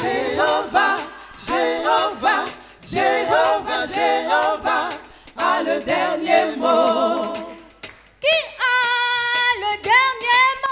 Jéhovah, Jéhovah, Jéhovah, Jéhovah a le dernier mot. Qui a le dernier mot?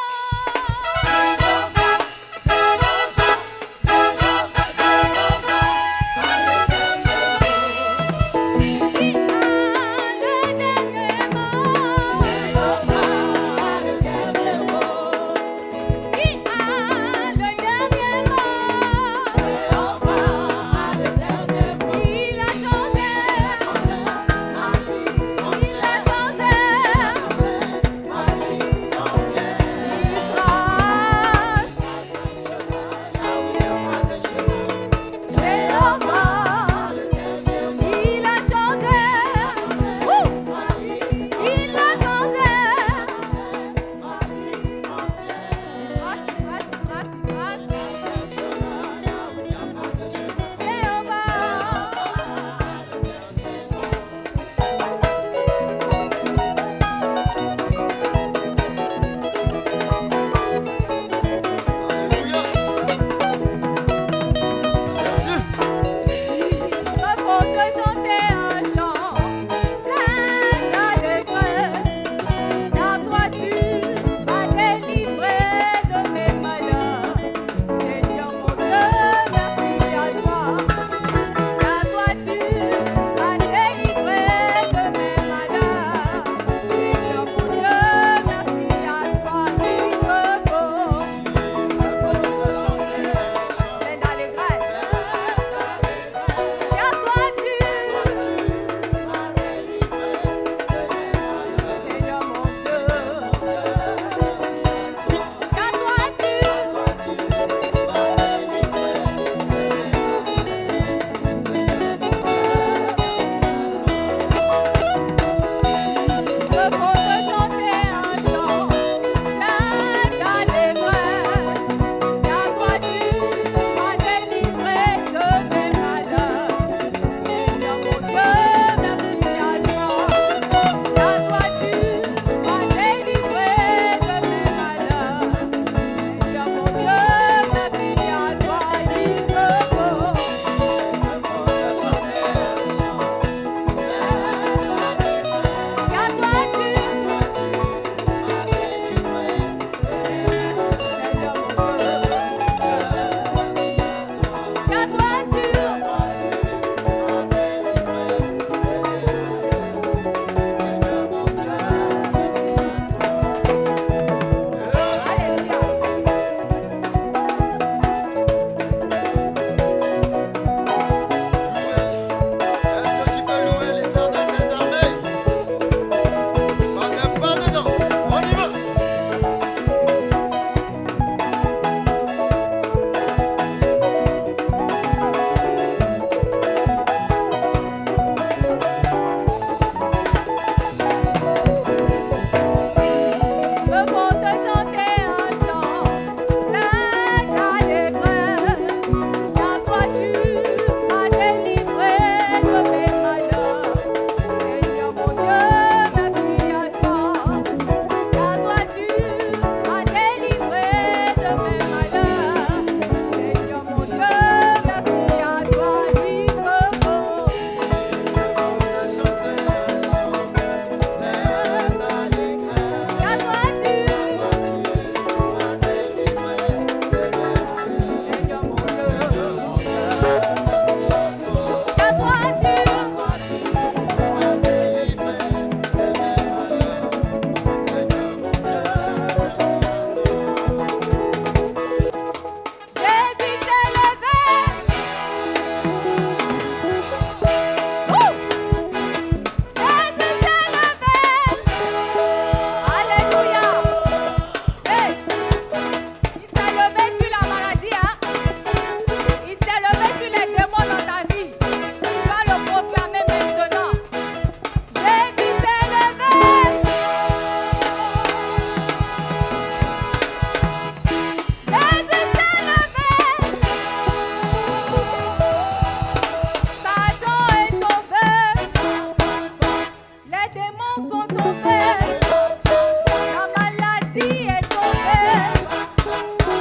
La maladie est tombée,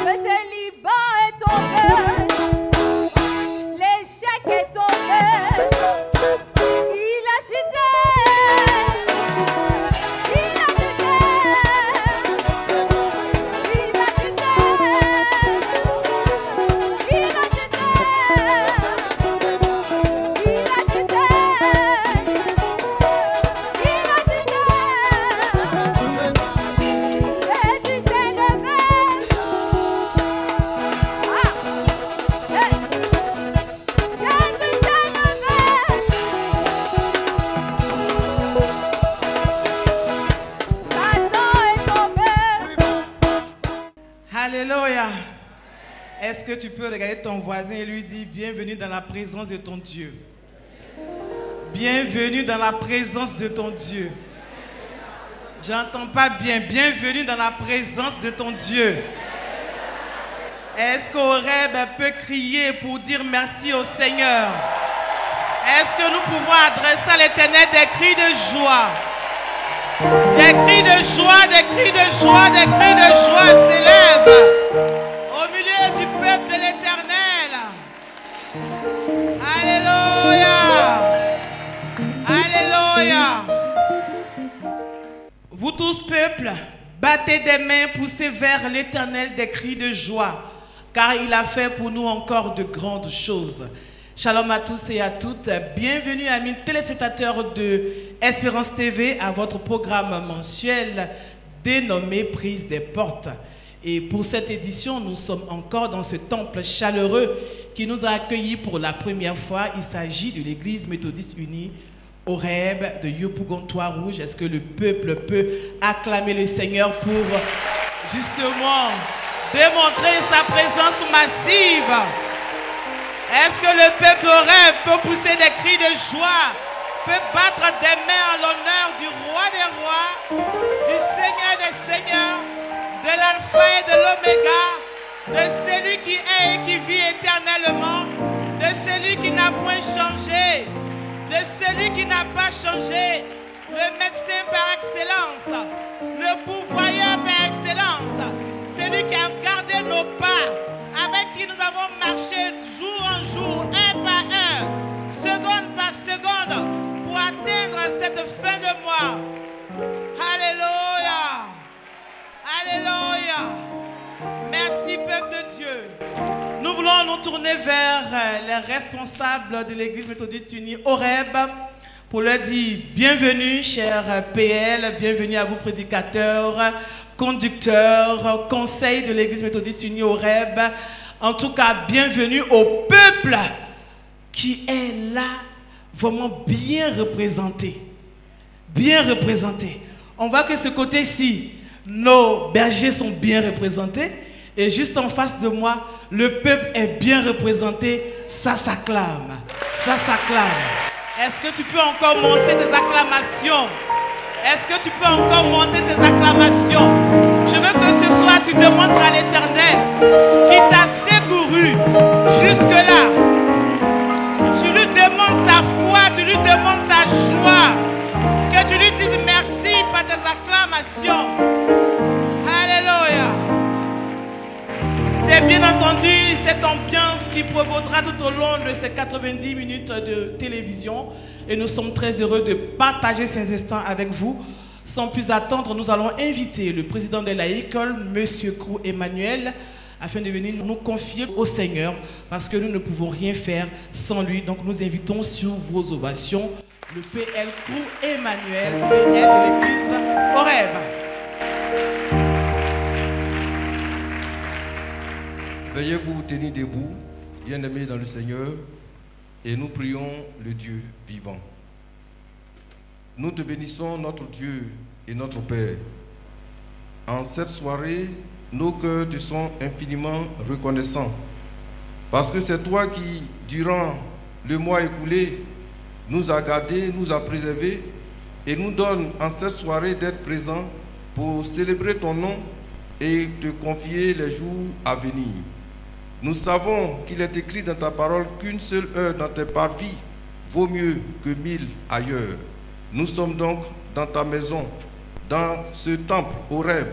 le célibat est tombé. Alléluia. Est-ce que tu peux regarder ton voisin et lui dire bienvenue dans la présence de ton Dieu? Bienvenue dans la présence de ton Dieu. J'entends pas bien. Bienvenue dans la présence de ton Dieu. Est-ce qu'Horeb peut crier pour dire merci au Seigneur? Est-ce que nous pouvons adresser à l'Éternel des cris de joie? Des cris de joie, des cris de joie, des cris de joie s'élèvent au milieu du peuple de l'Éternel. Alléluia. Alléluia. Vous tous, peuple, battez des mains, poussez vers l'Éternel des cris de joie, car il a fait pour nous encore de grandes choses. Shalom à tous et à toutes. Bienvenue, amis téléspectateurs de Espérance TV, à votre programme mensuel dénommé Prise des Portes. Et pour cette édition, nous sommes encore dans ce temple chaleureux qui nous a accueillis pour la première fois. Il s'agit de l'église méthodiste unie Horeb de Yopougon-Trois-Rouges. Est-ce que le peuple peut acclamer le Seigneur pour justement démontrer sa présence massive? Est-ce que le peuple Horeb peut pousser des cris de joie, peut battre des mains en l'honneur du roi des rois, du Seigneur des seigneurs, de l'alpha et de l'oméga, de celui qui est et qui vit éternellement, de celui qui n'a point changé, de celui qui n'a pas changé, le médecin par excellence, le pourvoyeur par excellence, celui qui a gardé nos pas, avec qui nous avons marché jour en jour, un par un, seconde par seconde, pour atteindre cette fin de mois. Alléluia. Alléluia. Merci, peuple de Dieu. Nous voulons nous tourner vers les responsables de l'église méthodiste unie Horeb pour leur dire bienvenue, cher PL, bienvenue à vous, prédicateurs, conducteurs, conseil de l'église méthodiste unie Horeb. En tout cas, bienvenue au peuple qui est là, vraiment bien représenté. Bien représenté. On voit que ce côté-ci, nos bergers sont bien représentés. Et juste en face de moi, le peuple est bien représenté. Ça s'acclame. Ça s'acclame. Est-ce que tu peux encore monter tes acclamations? Est-ce que tu peux encore monter tes acclamations? Je veux que ce soir tu demandes à l'Éternel qui t'a secouru jusque-là. Tu lui demandes ta foi, tu lui demandes ta joie. Que tu lui dises merci par tes acclamations. Alléluia. C'est bien entendu cette ambiance qui prévaudra tout au long de ces 90 minutes de télévision. Et nous sommes très heureux de partager ces instants avec vous. Sans plus attendre, nous allons inviter le président de l'école, M. Krou Emmanuel, afin de venir nous confier au Seigneur, parce que nous ne pouvons rien faire sans lui. Donc nous invitons sur vos ovations le PL Krou Emmanuel, PL de l'église Horeb. Veuillez vous tenir debout, bien-aimés dans le Seigneur, et nous prions le Dieu vivant. Nous te bénissons, notre Dieu et notre Père. En cette soirée, nos cœurs te sont infiniment reconnaissants, parce que c'est toi qui, durant le mois écoulé, nous a gardés, nous a préservés, et nous donne en cette soirée d'être présents pour célébrer ton nom et te confier les jours à venir. Nous savons qu'il est écrit dans ta parole qu'une seule heure dans tes parvis vaut mieux que 1000 ailleurs. Nous sommes donc dans ta maison, dans ce temple Horeb,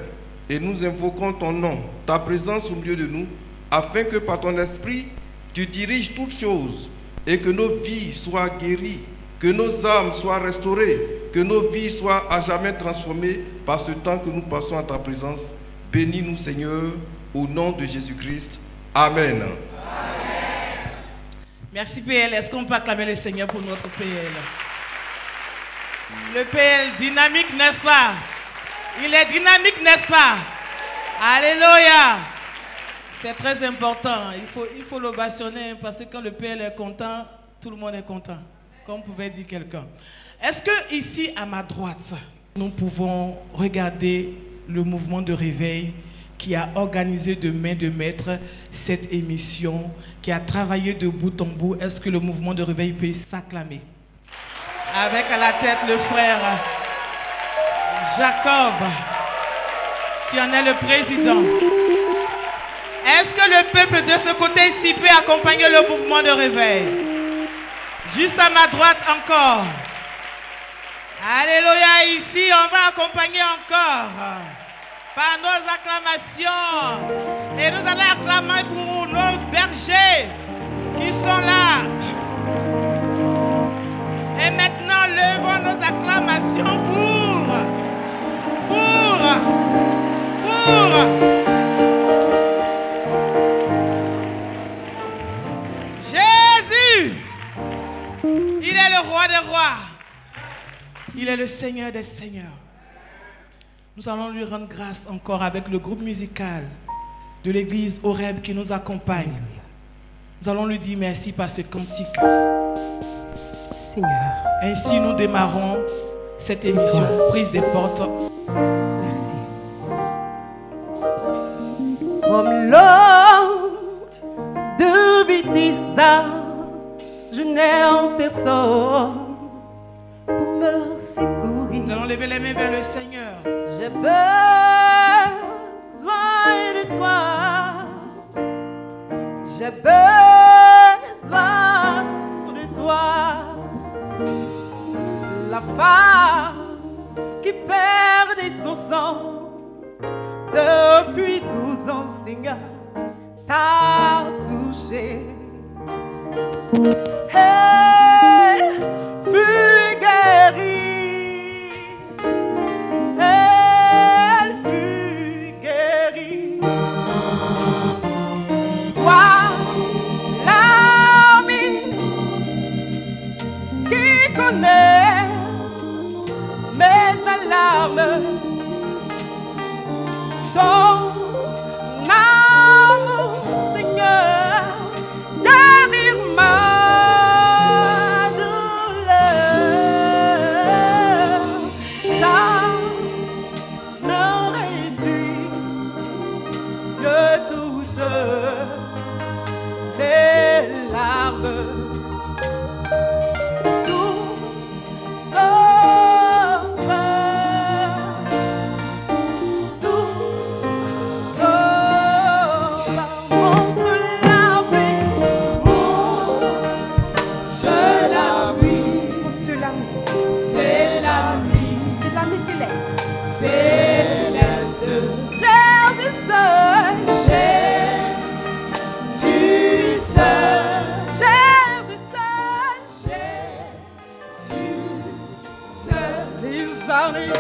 et nous invoquons ton nom, ta présence au milieu de nous, afin que par ton esprit, tu diriges toutes choses et que nos vies soient guéries, que nos âmes soient restaurées, que nos vies soient à jamais transformées par ce temps que nous passons à ta présence. Bénis-nous, Seigneur, au nom de Jésus-Christ. Amen. Amen. Merci PL. Est-ce qu'on peut acclamer le Seigneur pour notre PL? Le PL dynamique, n'est-ce pas? Il est dynamique, n'est-ce pas? Alléluia. C'est très important. Il faut l'ovationner parce que quand le PL est content, tout le monde est content. Comme pouvait dire quelqu'un. Est-ce que ici, à ma droite, nous pouvons regarder le mouvement de réveil qui a organisé de main de maître cette émission, qui a travaillé de bout en bout. Est-ce que le mouvement de réveil peut s'acclamer? Avec à la tête le frère Jacob, qui en est le président. Est-ce que le peuple de ce côté-ci peut accompagner le mouvement de réveil? Juste à ma droite encore. Alléluia, ici on va accompagner encore par nos acclamations. Et nous allons acclamer pour nos bergers qui sont là. Et maintenant, levons nos acclamations pour Jésus. Il est le roi des rois. Il est le Seigneur des seigneurs. Nous allons lui rendre grâce encore avec le groupe musical de l'église Horeb qui nous accompagne. Nous allons lui dire merci par ce cantique. Seigneur. Ainsi nous démarrons cette émission prise des portes. Merci. Comme l'homme de Bethesda, je n'ai en personne pour me secourir. Nous allons lever les mains vers le Seigneur. J'ai besoin de toi. J'ai besoin de toi. La femme qui perdait son sang depuis 12 ans, Seigneur, t'a touché. Elle fut guérie. Elle fut guérie. Toi, l'ami qui connaît mes alarmes, ton amour, Seigneur, guérir ma douleur. Ça ne réussit que toutes les larmes. Forever.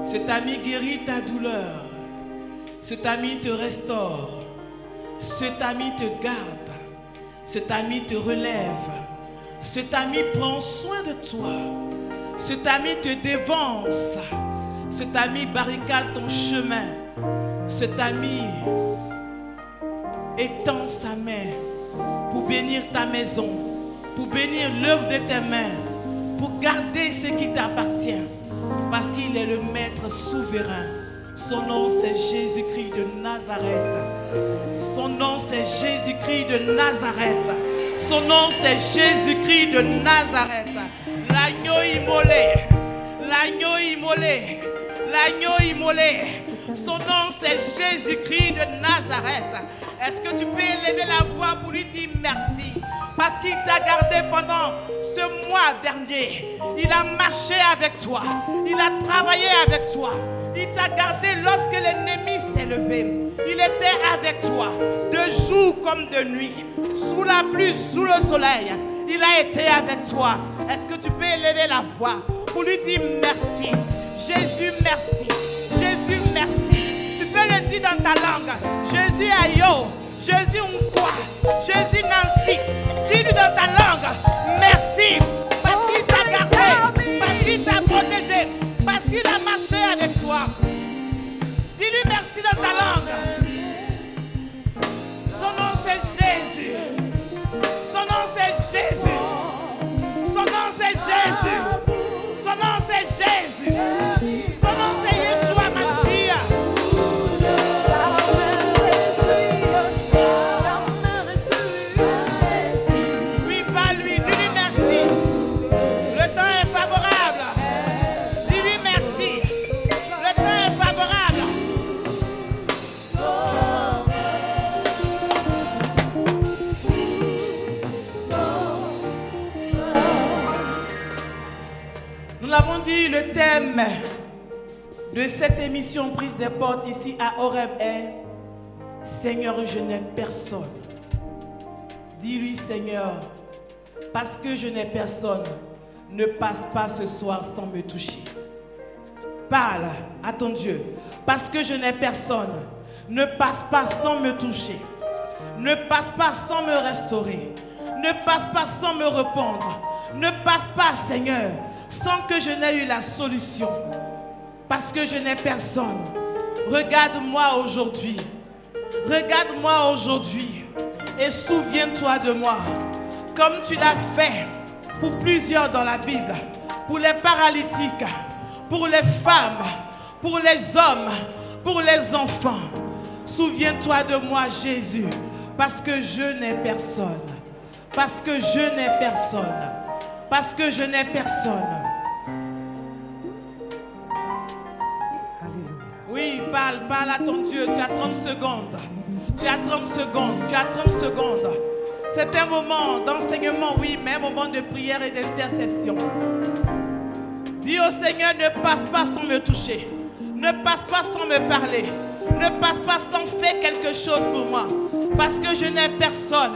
Cet ami guérit ta douleur. Cet ami te restaure. Cet ami te garde. Cet ami te relève. Cet ami prend soin de toi. Cet ami te dévance. Cet ami barricade ton chemin. Cet ami étend sa main pour bénir ta maison, pour bénir l'œuvre de tes mains, pour garder ce qui t'appartient. Parce qu'il est le maître souverain. Son nom c'est Jésus-Christ de Nazareth. Son nom c'est Jésus-Christ de Nazareth. Son nom c'est Jésus-Christ de Nazareth. L'agneau immolé. L'agneau immolé. L'agneau immolé. Son nom c'est Jésus-Christ de Nazareth. Est-ce que tu peux élever la voix pour lui dire merci? Parce qu'il t'a gardé pendant ce mois dernier. Il a marché avec toi. Il a travaillé avec toi. Il t'a gardé lorsque l'ennemi s'est levé. Il était avec toi, de jour comme de nuit, sous la pluie, sous le soleil. Il a été avec toi. Est-ce que tu peux élever la voix pour lui dire merci? Jésus, merci. Jésus, merci. Tu peux le dire dans ta langue. Jésus Ayo, Jésus Nkwa, Jésus Nancy. Dis-lui dans ta langue, merci. Parce qu'il t'a gardé, parce qu'il t'a protégé, parce qu'il a marché avec toi. Dis-lui merci dans ta langue. Son nom c'est Jésus. Son nom c'est Jésus. Son nom c'est Jésus. Son nom c'est Jésus. Son nom c'est Yeshua Mashiach. Oui, pas lui. Dis-lui merci. Le temps est favorable. Dis-lui merci. Le temps est favorable. Nous l'avons dit, le thème de cette émission Prise des portes ici à Horeb est Seigneur, je n'ai personne. Dis-lui, Seigneur, parce que je n'ai personne, ne passe pas ce soir sans me toucher. Parle à ton Dieu. Parce que je n'ai personne, ne passe pas sans me toucher. Ne passe pas sans me restaurer. Ne passe pas sans me répondre. Ne passe pas, Seigneur, sans que je n'ai eu la solution. Parce que je n'ai personne. Regarde-moi aujourd'hui. Regarde-moi aujourd'hui. Et souviens-toi de moi. Comme tu l'as fait pour plusieurs dans la Bible. Pour les paralytiques. Pour les femmes. Pour les hommes. Pour les enfants. Souviens-toi de moi, Jésus. Parce que je n'ai personne. Parce que je n'ai personne. Parce que je n'ai personne. Oui, parle à ton Dieu. Tu as 30 secondes. Tu as 30 secondes. Tu as 30 secondes. C'est un moment d'enseignement, oui, mais un moment de prière et d'intercession. Dis au Seigneur, ne passe pas sans me toucher. Ne passe pas sans me parler. Ne passe pas sans faire quelque chose pour moi. parce que je n'ai personne.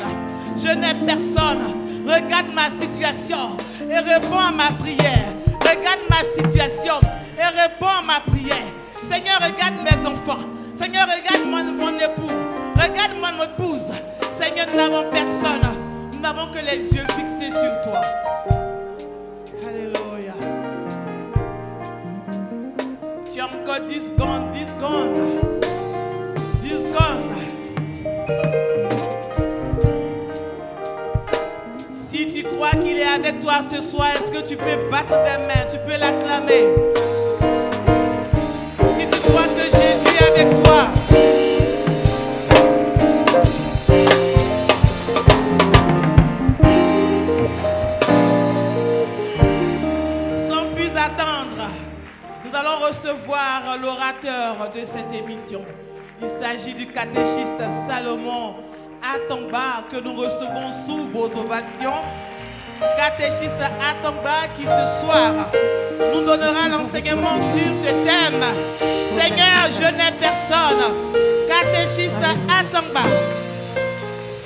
Je n'ai personne. Regarde ma situation et réponds à ma prière. Regarde ma situation et réponds à ma prière. Seigneur, regarde mes enfants. Seigneur, regarde mon époux. Regarde mon épouse. Seigneur, nous n'avons personne. Nous n'avons que les yeux fixés sur toi. Alléluia. Tu as encore 10 secondes, 10 secondes. 10 secondes. Si tu crois qu'il est avec toi ce soir, est-ce que tu peux battre tes mains? Tu peux l'acclamer. Si tu crois que Jésus est avec toi, sans plus attendre, nous allons recevoir l'orateur de cette émission. Il s'agit du catéchiste Salomon Atangba que nous recevons sous vos ovations. Catéchiste Atangba qui ce soir nous donnera l'enseignement sur ce thème. Seigneur, je n'ai personne. Catéchiste Atangba.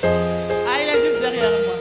Ah, il est juste derrière moi.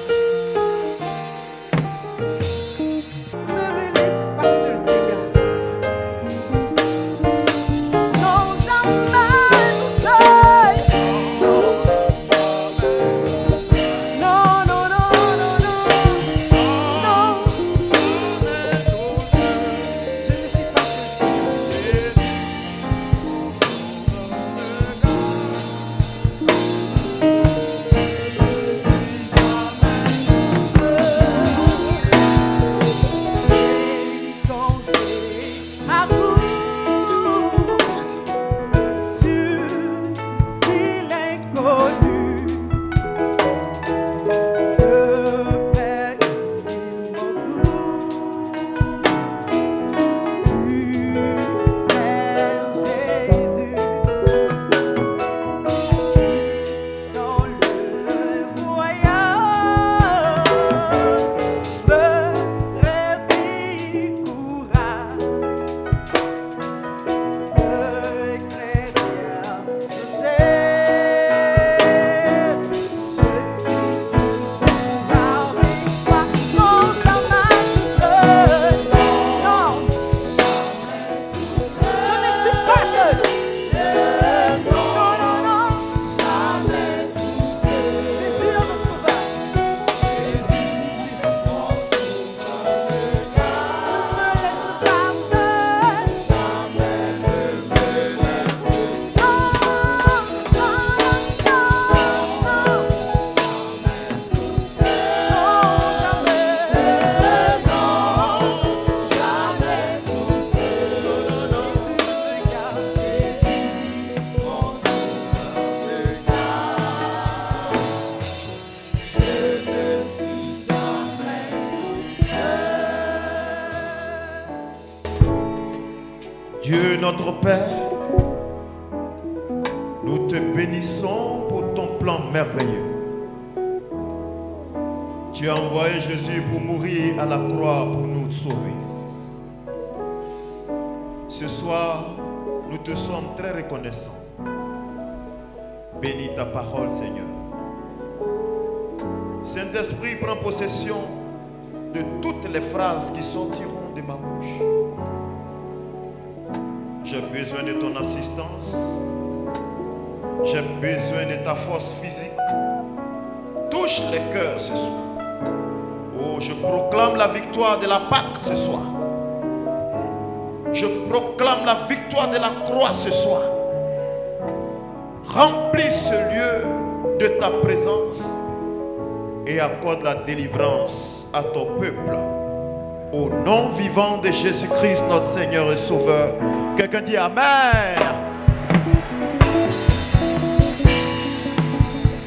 Dieu notre Père, nous te bénissons pour ton plan merveilleux. Tu as envoyé Jésus pour mourir à la croix pour nous sauver. Ce soir, nous te sommes très reconnaissants. Bénis ta parole, Seigneur. Saint-Esprit, prends possession de toutes les phrases qui sortiront de ma bouche. J'ai besoin de ton assistance. J'ai besoin de ta force physique. Touche les cœurs ce soir. Oh, je proclame la victoire de la Pâque ce soir. Je proclame la victoire de la croix ce soir. Remplis ce lieu de ta présence et accorde la délivrance à ton peuple. Au nom vivant de Jésus-Christ, notre Seigneur et Sauveur. Quelqu'un dit Amen.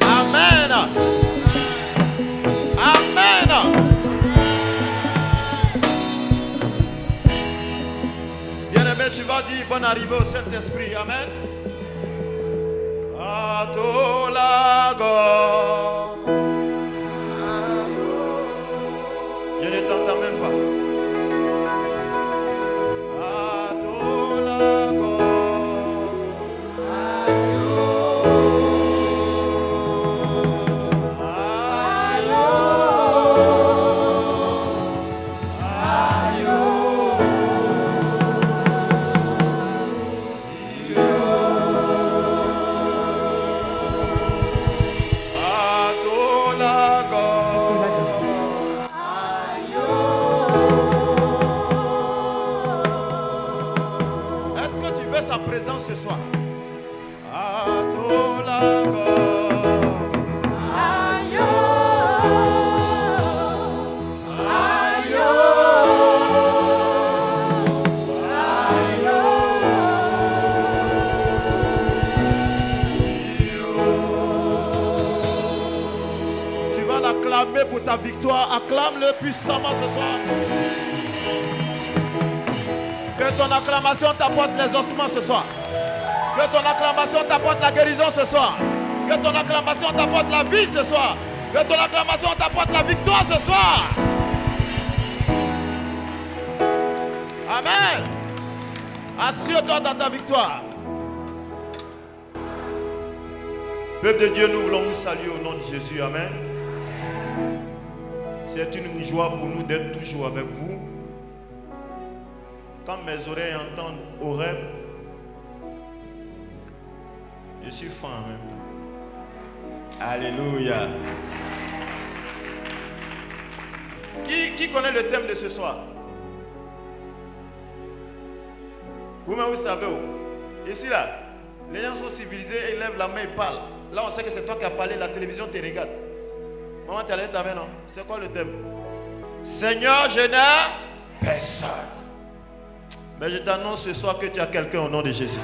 Amen. Amen. Bien-aimé, tu vas dire bonne arrivée au Saint-Esprit. Amen. Atolago. Je ne t'entends même pas. ce soir. Atolago. Acclamer pour ta victoire, acclame-le puissamment ce soir. Que ton acclamation t'apporte les ossements ce soir. Que ton acclamation t'apporte la guérison ce soir. Que ton acclamation t'apporte la vie ce soir. Que ton acclamation t'apporte la victoire ce soir. Amen. Assure-toi dans ta victoire. Peuple de Dieu, nous voulons vous saluer au nom de Jésus. Amen. C'est une joie pour nous d'être toujours avec vous. Quand mes oreilles entendent Horeb, je suis faim. Alléluia. Qui connaît le thème de ce soir? Vous-même, vous savez où? Ici, là, les gens sont civilisés, ils lèvent la main, ils parlent. Là, on sait que c'est toi qui as parlé, la télévision te regarde. Maman, tu as levé ta main, non? C'est quoi le thème? Seigneur, je n'ai personne. Mais je t'annonce ce soir que tu as quelqu'un au nom de Jésus.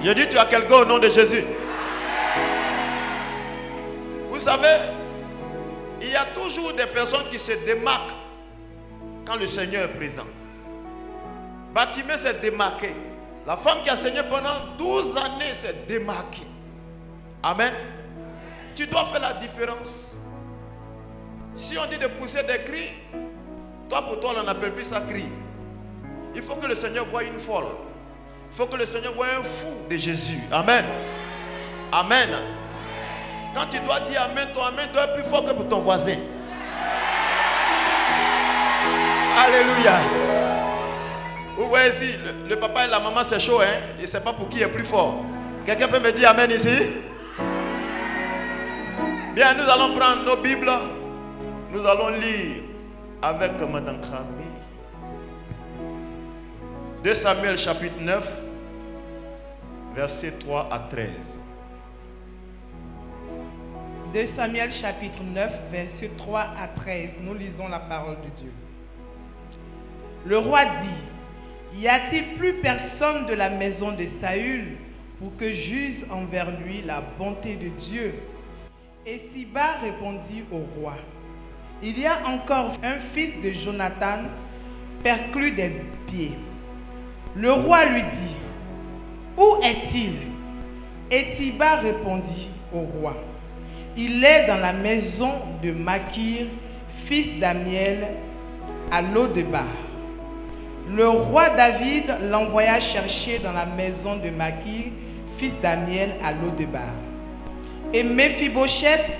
Je dis tu as quelqu'un au nom de Jésus. Vous savez, il y a toujours des personnes qui se démarquent quand le Seigneur est présent. Bartimée s'est démarqué. La femme qui a saigné pendant 12 années s'est démarquée. Amen. Tu dois faire la différence. Si on dit de pousser des cris, toi pour toi on n'appelle plus ça cri. Il faut que le Seigneur voie une folle. Il faut que le Seigneur voie un fou de Jésus. Amen. Amen. Quand tu dois dire amen, ton amen doit être plus fort que pour ton voisin. Alléluia. Vous voyez ici, le papa et la maman c'est chaud, hein? Et ne sait pas pour qui est plus fort. Quelqu'un peut me dire amen ici? Bien, nous allons prendre nos Bibles. Nous allons lire avec Madame Kramé. 2 Samuel chapitre 9, versets 3 à 13. 2 Samuel chapitre 9, versets 3 à 13. Nous lisons la parole de Dieu. Le roi dit: y a-t-il plus personne de la maison de Saül pour que j'use envers lui la bonté de Dieu? Et Siba répondit au roi: il y a encore un fils de Jonathan, perclus des pieds. Le roi lui dit: où est-il? Et Siba répondit au roi: il est dans la maison de Makir, fils d'Amiel, à Lo-debar. Le roi David l'envoya chercher dans la maison de Makir, fils d'Amiel, à Lo-debar. Et Méphibosheth,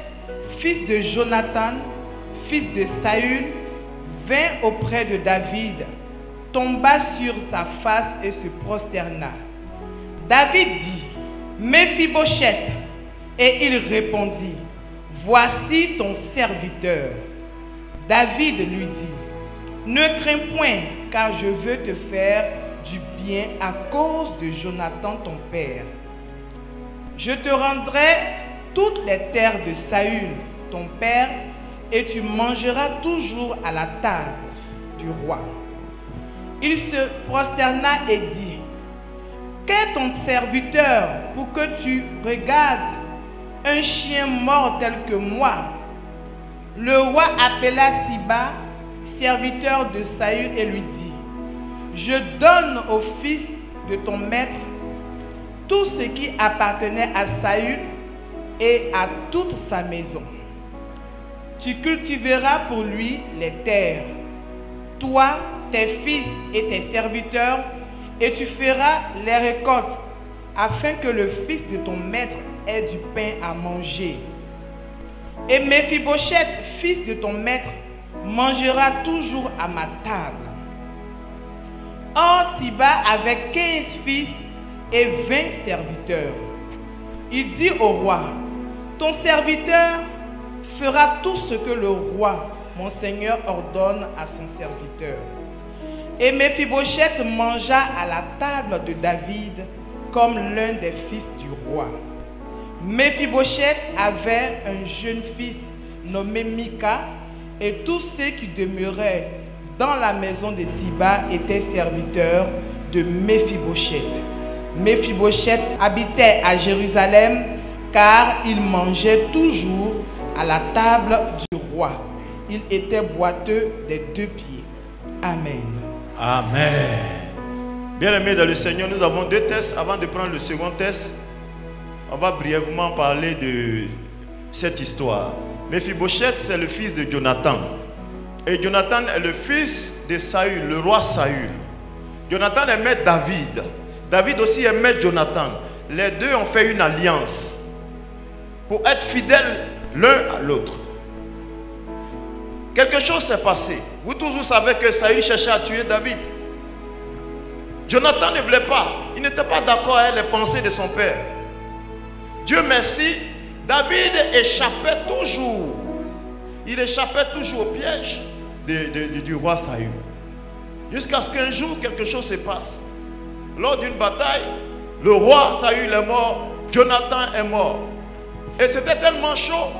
fils de Jonathan, fils de Saül, vint auprès de David, tomba sur sa face et se prosterna. David dit: Méphibosheth. Et il répondit: voici ton serviteur. David lui dit: ne crains point, car je veux te faire du bien à cause de Jonathan ton père. Je te rendrai toutes les terres de Saül, ton père, et tu mangeras toujours à la table du roi. Il se prosterna et dit: qu'est ton serviteur pour que tu regardes un chien mort tel que moi? Le roi appela Siba, serviteur de Saül, et lui dit: je donne au fils de ton maître tout ce qui appartenait à Saül et à toute sa maison. Tu cultiveras pour lui les terres, toi, tes fils et tes serviteurs, et tu feras les récoltes, afin que le fils de ton maître ait du pain à manger. Et Méphibosheth, fils de ton maître, mangera toujours à ma table. Or, Siba avait 15 fils et 20 serviteurs. Il dit au roi: ton serviteur fera tout ce que le roi, mon seigneur, ordonne à son serviteur. Et Méphibosheth mangea à la table de David comme l'un des fils du roi. Méphibosheth avait un jeune fils nommé Mika, et tous ceux qui demeuraient dans la maison de Ziba étaient serviteurs de Méphibosheth. Méphibosheth habitait à Jérusalem car il mangeait toujours à la table du roi. Il était boiteux des 2 pieds. Amen. Amen. Bien-aimés dans le Seigneur, nous avons 2 tests. Avant de prendre le second test, on va brièvement parler de cette histoire. Méphibosheth, c'est le fils de Jonathan. Et Jonathan est le fils de Saül, le roi Saül. Jonathan aimait David. David aussi aimait Jonathan. Les deux ont fait une alliance pour être fidèles l'un à l'autre. Quelque chose s'est passé. Vous tous vous savez que Saül cherchait à tuer David. Jonathan ne voulait pas. Il n'était pas d'accord avec les pensées de son père. Dieu merci, David échappait toujours. Il échappait toujours au piège du roi Saül. Jusqu'à ce qu'un jour, quelque chose se passe. Lors d'une bataille, le roi Saül est mort, Jonathan est mort. Et c'était tellement chaud.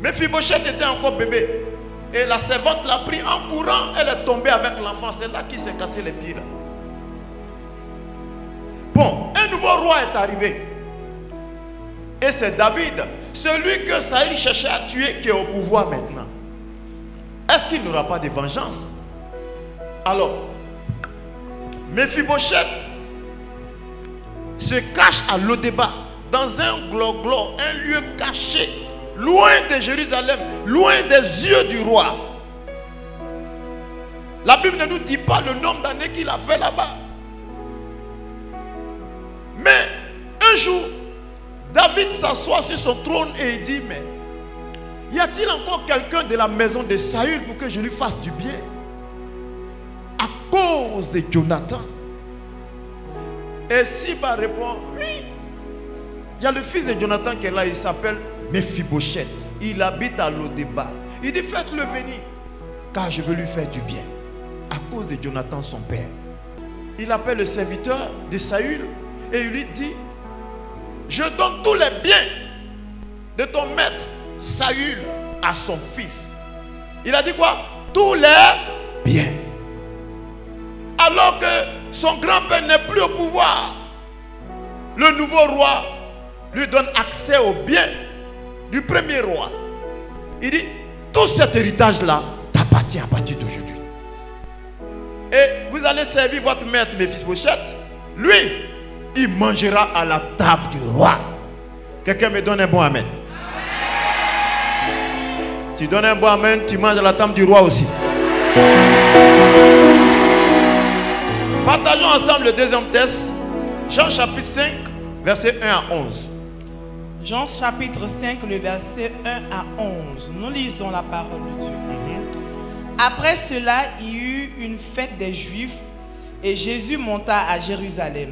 Méphibosheth était encore bébé. Et la servante l'a pris en courant, elle est tombée avec l'enfant. C'est là qu'il s'est cassé les pieds. Là. Bon, un nouveau roi est arrivé. Et c'est David, celui que Saül cherchait à tuer, qui est au pouvoir maintenant. Est-ce qu'il n'aura pas de vengeance? Alors, Méphibosheth se cache à Lodéba, dans un gloglo, un lieu caché, loin de Jérusalem, loin des yeux du roi. La Bible ne nous dit pas le nombre d'années qu'il a fait là-bas. Mais un jour, David s'assoit sur son trône et il dit, mais y a-t-il encore quelqu'un de la maison de Saül pour que je lui fasse du bien? À cause de Jonathan. Et Siba répond, oui. Il y a le fils de Jonathan qui est là, il s'appelle Méphibosheth. Il habite à Lodéba. Il dit, faites-le venir, car je veux lui faire du bien. À cause de Jonathan, son père. Il appelle le serviteur de Saül et il lui dit, je donne tous les biens de ton maître Saül à son fils. Il a dit quoi? Tous les biens. Alors que son grand-père n'est plus au pouvoir, le nouveau roi lui donne accès aux biens du premier roi. Il dit, tout cet héritage-là t'appartient à partir d'aujourd'hui. Et vous allez servir votre maître Méphibosheth. Lui, il mangera à la table du roi. Quelqu'un me donne un bon amen. Tu donnes un bon amen, tu manges à la table du roi aussi. Partageons ensemble le deuxième test. Jean chapitre 5, verset 1 à 11. Jean chapitre 5, le verset 1 à 11. Nous lisons la parole de Dieu. Après cela, il y eut une fête des Juifs et Jésus monta à Jérusalem.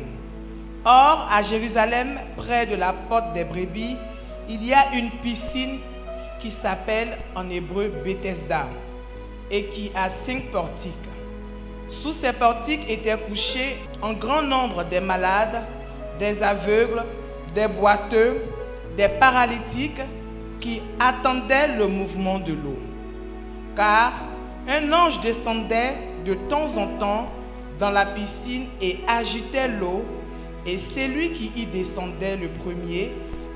Or, à Jérusalem, près de la porte des brebis, il y a une piscine qui s'appelle en hébreu Bethesda et qui a 5 portiques. Sous ces portiques étaient couchés un grand nombre des malades, des aveugles, des boiteux, des paralytiques qui attendaient le mouvement de l'eau. Car un ange descendait de temps en temps dans la piscine et agitait l'eau, et celui qui y descendait le premier,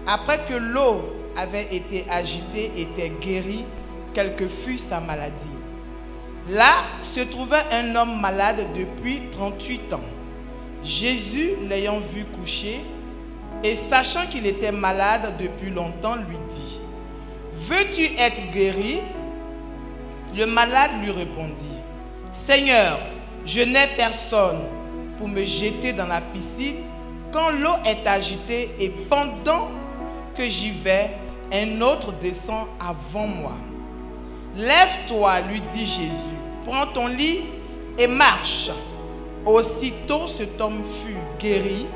après que l'eau avait été agitée, était guéri, quelle que fût sa maladie. Là se trouvait un homme malade depuis 38 ans. Jésus, l'ayant vu coucher, et sachant qu'il était malade depuis longtemps, lui dit, « Veux-tu être guéri ?» Le malade lui répondit, « Seigneur, je n'ai personne pour me jeter dans la piscine quand l'eau est agitée et pendant que j'y vais, un autre descend avant moi. » « Lève-toi, lui dit Jésus, prends ton lit et marche. » Aussitôt cet homme fut guéri,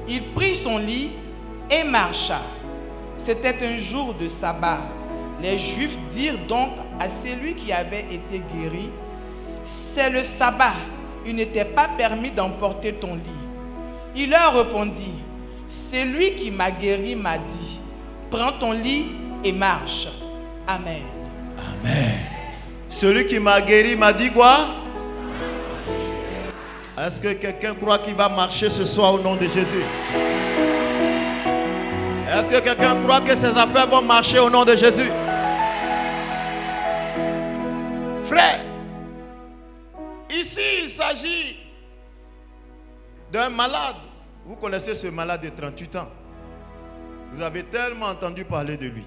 il prit son lit et marcha. C'était un jour de sabbat. Les Juifs dirent donc à celui qui avait été guéri, « C'est le sabbat, il n'était pas permis d'emporter ton lit. Il leur répondit, celui qui m'a guéri m'a dit, prends ton lit et marche. Amen. Amen. Celui qui m'a guéri m'a dit quoi? Est-ce que quelqu'un croit qu'il va marcher ce soir au nom de Jésus? Est-ce que quelqu'un croit que ses affaires vont marcher au nom de Jésus? Frère, ici il s'agit d'un malade. Vous connaissez ce malade de 38 ans. Vous avez tellement entendu parler de lui.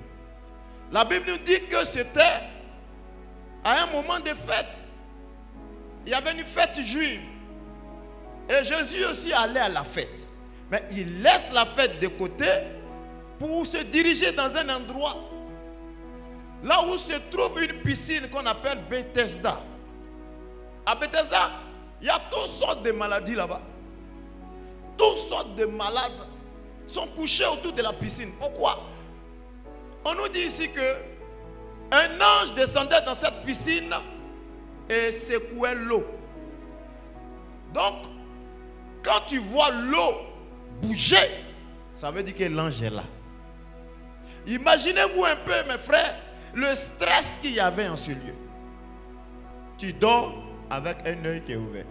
La Bible nous dit que c'était à un moment de fête. Il y avait une fête juive. Et Jésus aussi allait à la fête. Mais il laisse la fête de côté pour se diriger dans un endroit là où se trouve une piscine qu'on appelle Bethesda. À Bethesda, il y a toutes sortes de maladies là-bas. Toutes sortes de malades sont couchés autour de la piscine. Pourquoi? On nous dit ici que un ange descendait dans cette piscine et secouait l'eau. Donc, quand tu vois l'eau bouger, ça veut dire que l'ange est là. Imaginez-vous un peu, mes frères, le stress qu'il y avait en ce lieu. Tu dors avec un œil qui est ouvert.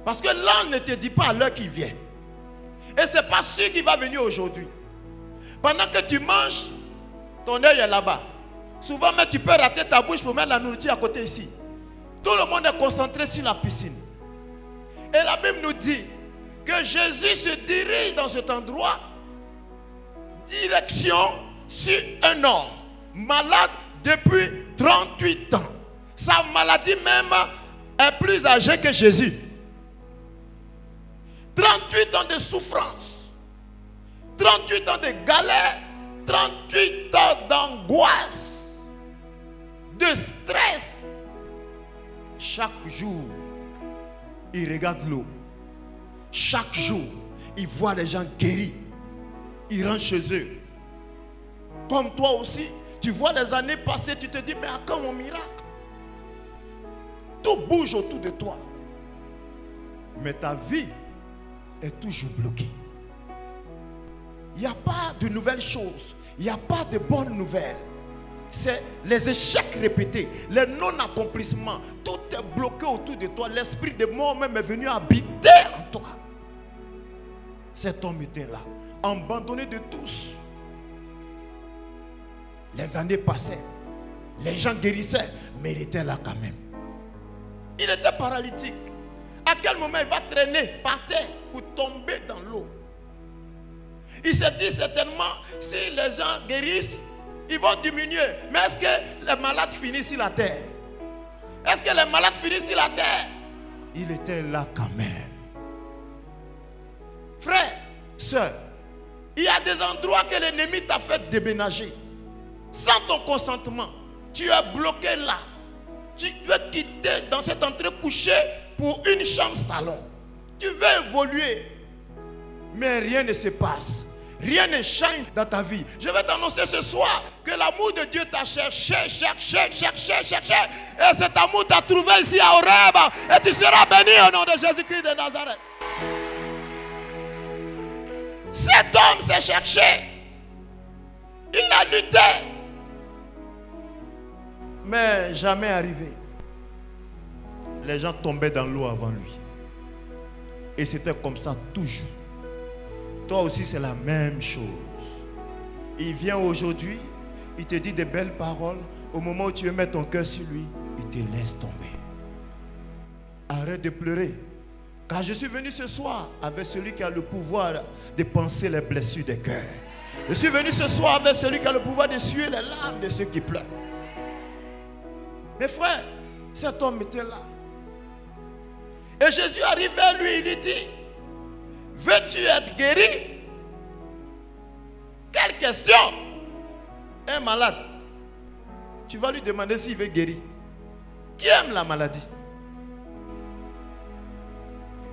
Parce que l'ange ne te dit pas à l'heure qu'il vient. Et ce n'est pas sûr qu'il va venir aujourd'hui. Pendant que tu manges, ton œil est là-bas. Souvent, même tu peux rater ta bouche pour mettre la nourriture à côté ici. Tout le monde est concentré sur la piscine. Et la Bible nous dit que Jésus se dirige dans cet endroit, direction sur un homme malade depuis 38 ans. Sa maladie même est plus âgée que Jésus. 38 ans de souffrance, 38 ans de galère, 38 ans d'angoisse, de stress. Chaque jour, il regarde l'eau. Chaque jour, il voit les gens guéris. Il rentre chez eux. Comme toi aussi, tu vois les années passer, tu te dis, mais à quand mon miracle? Tout bouge autour de toi. Mais ta vie est toujours bloquée. Il n'y a pas de nouvelles choses. Il n'y a pas de bonnes nouvelles. C'est les échecs répétés, les non-accomplissements. Tout est bloqué autour de toi. L'esprit de mort même est venu habiter en toi. Cet homme était là, abandonné de tous. Les années passaient. Les gens guérissaient, mais il était là quand même. Il était paralytique. À quel moment il va traîner par terre pour tomber dans l'eau? Il s'est dit certainement, si les gens guérissent, ils vont diminuer. Mais est-ce que les malades finissent sur la terre? Est-ce que les malades finissent sur la terre? Il était là quand même. Frère, soeur, il y a des endroits que l'ennemi t'a fait déménager. Sans ton consentement, tu es bloqué là. Tu dois quitter dans cette entrée couchée pour une chambre salon. Tu veux évoluer, mais rien ne se passe. Rien ne change dans ta vie. Je vais t'annoncer ce soir que l'amour de Dieu t'a cherché. Et cet amour t'a trouvé ici à Horeb. Et tu seras béni au nom de Jésus-Christ de Nazareth. Cet homme s'est cherché. Il a lutté. Mais jamais arrivé. Les gens tombaient dans l'eau avant lui. Et c'était comme ça toujours. Toi aussi, c'est la même chose. Il vient aujourd'hui, il te dit de belles paroles. Au moment où tu veux mettre ton cœur sur lui, il te laisse tomber. Arrête de pleurer. Car je suis venu ce soir avec celui qui a le pouvoir de penser les blessures des cœurs. Je suis venu ce soir avec celui qui a le pouvoir de suer les larmes de ceux qui pleurent. Mes frères, cet homme était là. Et Jésus arrive vers lui, il lui dit, veux-tu être guéri? Quelle question? Un malade, tu vas lui demander s'il veut guérir. Qui aime la maladie?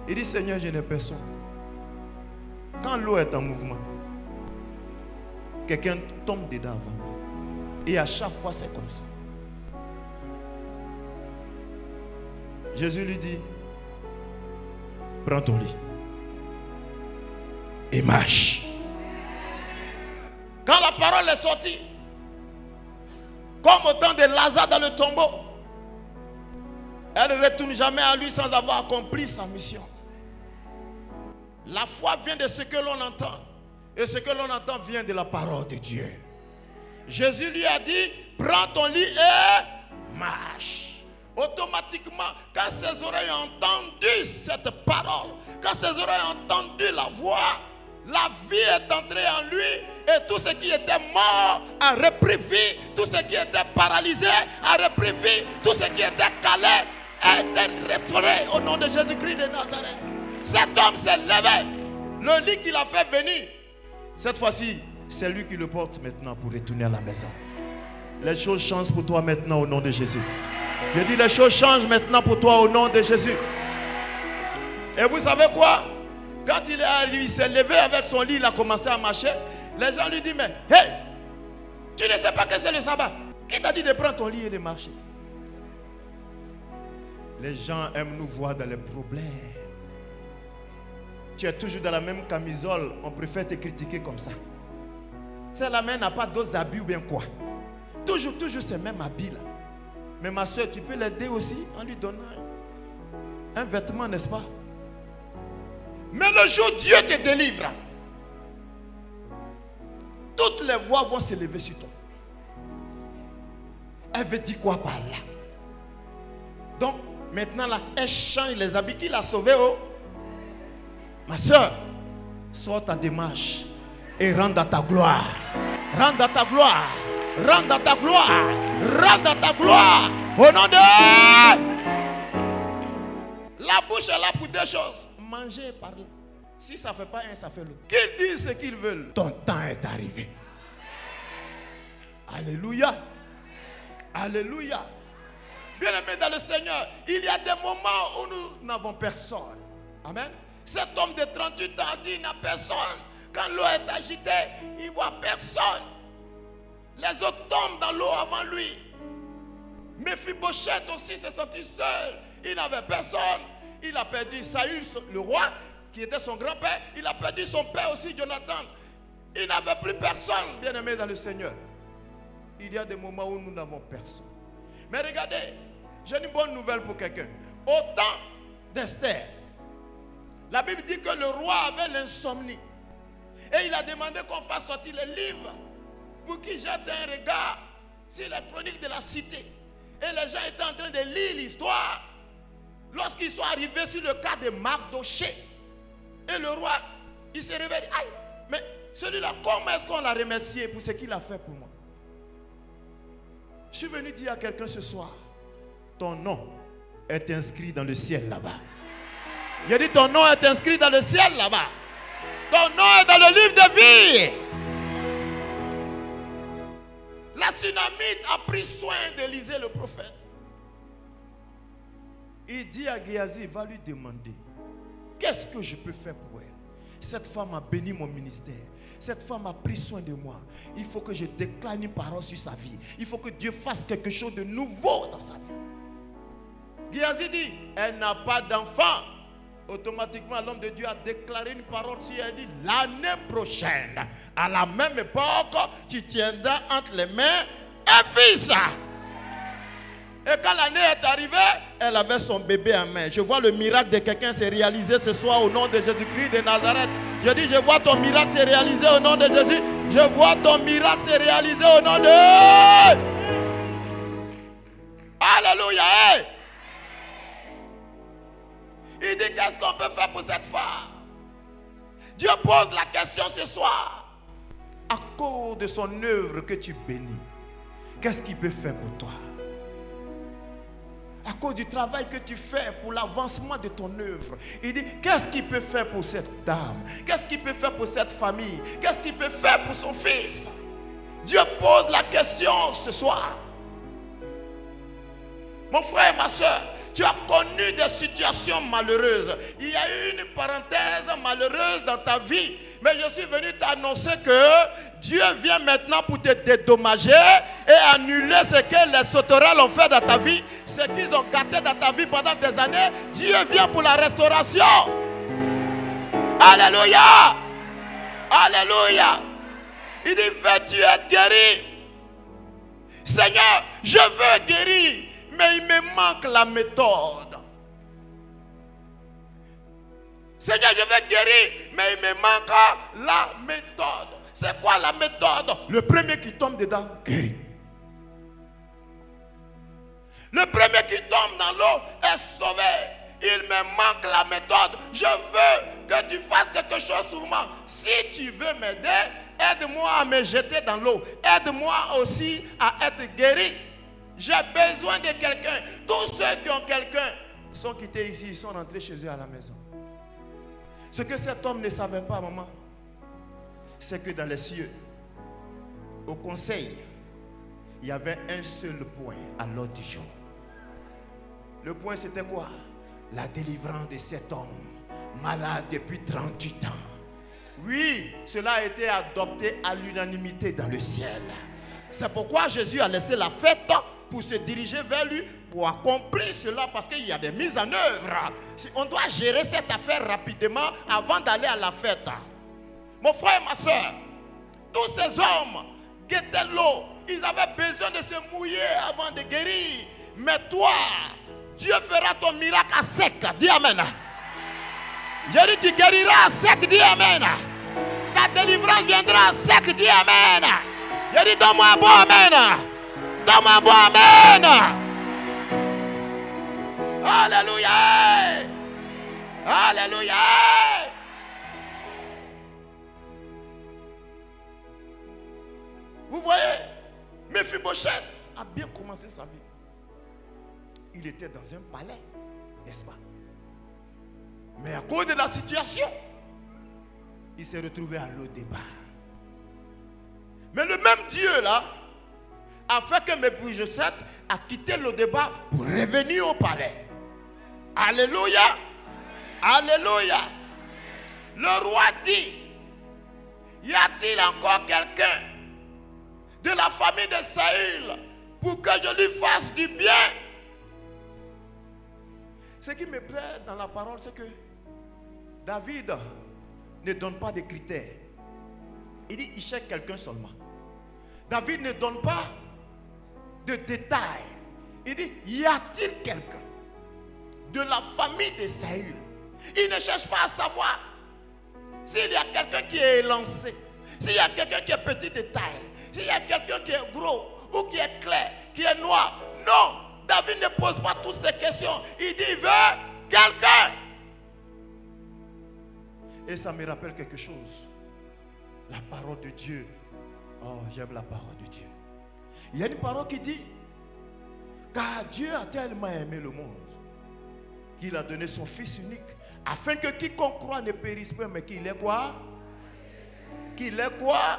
Il dit, Seigneur, je n'ai personne. Quand l'eau est en mouvement, quelqu'un tombe dedans avant moi. Et à chaque fois, c'est comme ça. Jésus lui dit, Prends ton lit. Et marche. Quand la parole est sortie, comme au temps de Lazare dans le tombeau, elle ne retourne jamais à lui sans avoir accompli sa mission. La foi vient de ce que l'on entend. Et ce que l'on entend vient de la parole de Dieu. Jésus lui a dit, prends ton lit et marche. Automatiquement, quand ses oreilles ont entendu cette parole, quand ses oreilles ont entendu la voix, la vie est entrée en lui et tout ce qui était mort a repris vie, tout ce qui était paralysé a repris vie, tout ce qui était calé a été restauré au nom de Jésus-Christ de Nazareth. Cet homme s'est levé, le lit qu'il a fait venir, cette fois-ci, c'est lui qui le porte maintenant pour retourner à la maison. Les choses changent pour toi maintenant au nom de Jésus. Je dis les choses changent maintenant pour toi au nom de Jésus. Et vous savez quoi? Quand il est arrivé, il s'est levé avec son lit, il a commencé à marcher. Les gens lui disent, mais hey, tu ne sais pas que c'est le sabbat. Qui t'a dit de prendre ton lit et de marcher? Les gens aiment nous voir dans les problèmes. Tu es toujours dans la même camisole, on préfère te critiquer comme ça. Celle-là n'a pas d'autres habits ou bien quoi? Toujours ces mêmes habits là. Mais ma soeur, tu peux l'aider aussi en lui donnant un vêtement, n'est-ce pas? Mais le jour où Dieu te délivre, toutes les voix vont se lever sur toi. Elle veut dire quoi par là? Donc, maintenant là, elle change les habits. Qui l'a sauvé, oh? Ma soeur, sors ta démarche et rentre dans ta gloire. Rentre dans ta gloire. Rentre dans ta gloire. Rentre dans ta gloire. Au nom de... La bouche est là pour deux choses. Manger et parler. Si ça ne fait pas un, ça fait l'autre. Qu'ils disent ce qu'ils veulent. Ton temps est arrivé. Alléluia. Alléluia. Bien-aimés dans le Seigneur, il y a des moments où nous n'avons personne. Amen. Cet homme de 38 ans dit, il n'a personne. Quand l'eau est agitée, il ne voit personne. Les autres tombent dans l'eau avant lui. Mephibosheth aussi s'est senti seul. Il n'avait personne. Il a perdu Saül, le roi, qui était son grand-père. Il a perdu son père aussi, Jonathan. Il n'avait plus personne, bien-aimé dans le Seigneur. Il y a des moments où nous n'avons personne. Mais regardez, j'ai une bonne nouvelle pour quelqu'un. Au temps d'Esther, la Bible dit que le roi avait l'insomnie. Et il a demandé qu'on fasse sortir les livres pour qu'il jette un regard sur la chronique de la cité. Et les gens étaient en train de lire l'histoire. Lorsqu'ils sont arrivés sur le cas de Mardoché, et le roi, il s'est réveillé. Aïe, mais celui-là, comment est-ce qu'on l'a remercié pour ce qu'il a fait pour moi? Je suis venu dire à quelqu'un ce soir, ton nom est inscrit dans le ciel là-bas. J'ai dit ton nom est inscrit dans le ciel là-bas. Ton nom est dans le livre de vie. La Sunamite a pris soin d'Élisée le prophète. Il dit à Géasi, va lui demander, qu'est-ce que je peux faire pour elle? Cette femme a béni mon ministère. Cette femme a pris soin de moi. Il faut que je déclare une parole sur sa vie. Il faut que Dieu fasse quelque chose de nouveau dans sa vie. Géasi dit, elle n'a pas d'enfant. Automatiquement, l'homme de Dieu a déclaré une parole sur elle. Il dit, l'année prochaine, à la même époque, tu tiendras entre les mains un fils. Et quand l'année est arrivée, elle avait son bébé en main. Je vois le miracle de quelqu'un se réaliser ce soir au nom de Jésus-Christ de Nazareth. Je dis, je vois ton miracle se réaliser au nom de Jésus. Je vois ton miracle se réaliser au nom de... Alléluia. Hey! Il dit, qu'est-ce qu'on peut faire pour cette femme? Dieu pose la question ce soir. À cause de son œuvre que tu bénis, qu'est-ce qu'il peut faire pour toi? À cause du travail que tu fais pour l'avancement de ton œuvre. Il dit, qu'est-ce qu'il peut faire pour cette dame? Qu'est-ce qu'il peut faire pour cette famille? Qu'est-ce qu'il peut faire pour son fils? Dieu pose la question ce soir. Mon frère, ma soeur, tu as connu des situations malheureuses. Il y a eu une parenthèse malheureuse dans ta vie. Mais je suis venu t'annoncer que Dieu vient maintenant pour te dédommager et annuler ce que les sauterelles ont fait dans ta vie. Ce qu'ils ont gâté dans ta vie pendant des années. Dieu vient pour la restauration. Alléluia. Alléluia. Il dit, veux-tu être guéri? Seigneur, je veux guérir, mais il me manque la méthode. Seigneur, je veux guérir, mais il me manque la méthode. C'est quoi la méthode? Le premier qui tombe dedans, guérit. Le premier qui tombe dans l'eau est sauvé. Il me manque la méthode. Je veux que tu fasses quelque chose sur moi. Si tu veux m'aider, aide-moi à me jeter dans l'eau. Aide-moi aussi à être guéri. J'ai besoin de quelqu'un. Tous ceux qui ont quelqu'un sont quittés ici. Ils sont rentrés chez eux à la maison. Ce que cet homme ne savait pas, maman, c'est que dans les cieux, au conseil, il y avait un seul point à l'ordre du jour. Le point, c'était quoi? La délivrance de cet homme malade depuis 38 ans. Oui, cela a été adopté à l'unanimité dans le ciel. C'est pourquoi Jésus a laissé la fête pour se diriger vers lui, pour accomplir cela, parce qu'il y a des mises en œuvre. On doit gérer cette affaire rapidement avant d'aller à la fête. Mon frère et ma soeur, tous ces hommes guettaient l'eau. Ils avaient besoin de se mouiller avant de guérir. Mais toi, Dieu fera ton miracle à sec. Dis amen. Je dis, tu guériras à sec. Dis amen. Ta délivrance viendra à sec. Dis amen. Je dis, donne-moi un bon amen. Donne-moi un bon amen. Alléluia. Alléluia. Vous voyez, Mephibosheth a bien commencé sa vie. Il était dans un palais, n'est-ce pas? Mais à cause de la situation, il s'est retrouvé à l'eau débat. Mais le même Dieu là a fait que Mephibosheth a quitté le débat pour revenir au palais. Alléluia. Alléluia. Le roi dit, y a-t-il encore quelqu'un de la famille de Saül pour que je lui fasse du bien? Ce qui me plaît dans la parole, c'est que David ne donne pas de critères. Il dit, il cherche quelqu'un seulement. David ne donne pas de détails. Il dit, y a-t-il quelqu'un de la famille de Saül? Il ne cherche pas à savoir s'il y a quelqu'un qui est élancé, s'il y a quelqu'un qui est petit de taille, s'il y a quelqu'un qui est gros ou qui est clair, qui est noir. Non, David ne pose pas toutes ces questions. Il dit, il veut quelqu'un. Et ça me rappelle quelque chose. La parole de Dieu. Oh, j'aime la parole de Dieu. Il y a une parole qui dit, car Dieu a tellement aimé le monde qu'il a donné son Fils unique, afin que quiconque croit ne périsse pas, mais qu'il ait quoi? Qu'il ait quoi?